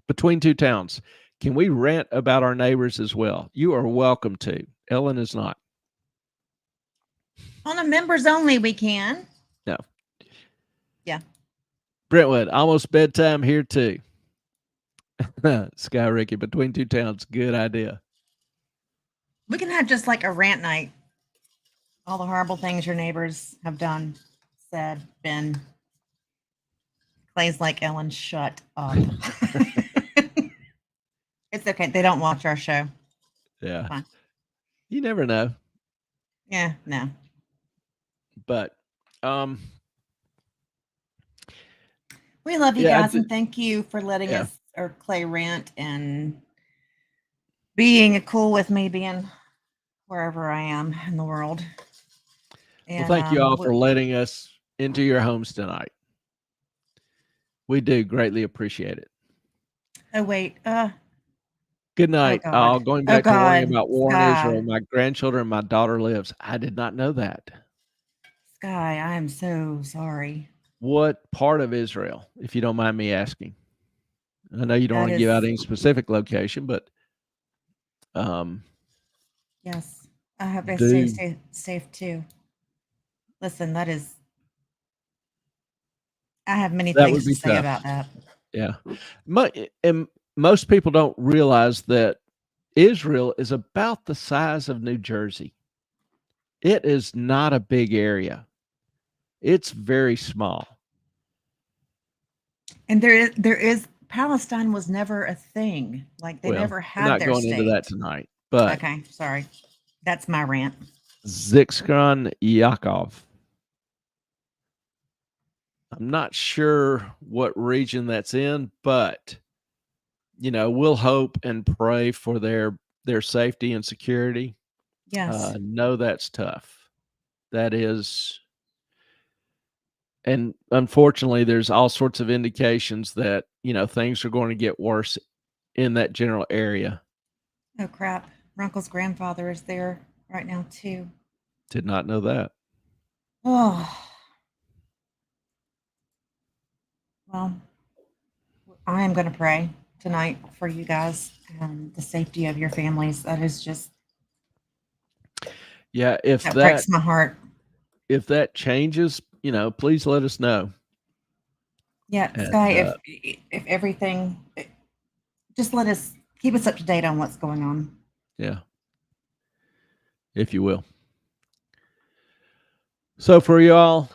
Between two towns, can we rant about our neighbors as well? You are welcome to. Ellen is not. On a members only, we can. No. Yeah. Brentwood, almost bedtime here too. Sky Ricky, between two towns, good idea. We can have just like a rant night. All the horrible things your neighbors have done, said, been. Clay's like, Ellen, shut up. It's okay. They don't watch our show. Yeah. Fine. You never know. Yeah, no. But we love you Yeah, guys, and thank you for letting Yeah. us or Clay rant and being cool with me being wherever I am in the world. well, thank you all for letting us into your homes tonight. We do greatly appreciate it. Oh wait, Good night. God. Going Oh, back to worrying God. about war in Sky. Israel. My grandchildren, my daughter lives. I did not know that. Sky, I am so sorry. What part of Israel, if you don't mind me asking? I know you don't That want to give is- out any specific location, but Yes, I hope they Do- stay safe too. Listen, that is. I have many That would things to be say tough. about that. yeah. And most people don't realize that Israel is about the size of New Jersey. It is not a big area. It's very small. And there is Palestine was never a thing. Like they Well, never we're had not their going state. into that tonight. But Okay, sorry. That's my rant. Zichron Yaakov. I'm not sure what region that's in, but we'll hope and pray for their safety and security. Yes. No, that's tough. That is, and unfortunately, there's all sorts of indications that things are going to get worse in that general area. Oh crap. Runkle's grandfather is there right now too. Did not know that. Oh. Well, I am going to pray tonight for you guys and the safety of your families. That is just Yeah, if that that breaks my heart. changes, please let us know. Yeah, And, Sky, if everything, just keep us up to date on what's going on. Yeah, if you will. So for y'all,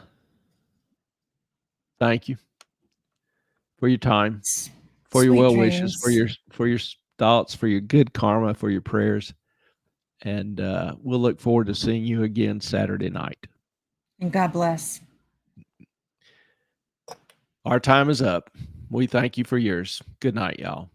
thank you. for your time, for your Sweet well wishes, dreams. for your thoughts, for your good karma, for your prayers. And we'll look forward to seeing you again Saturday night. And God bless. Our time is up. We thank you for yours. Good night, y'all.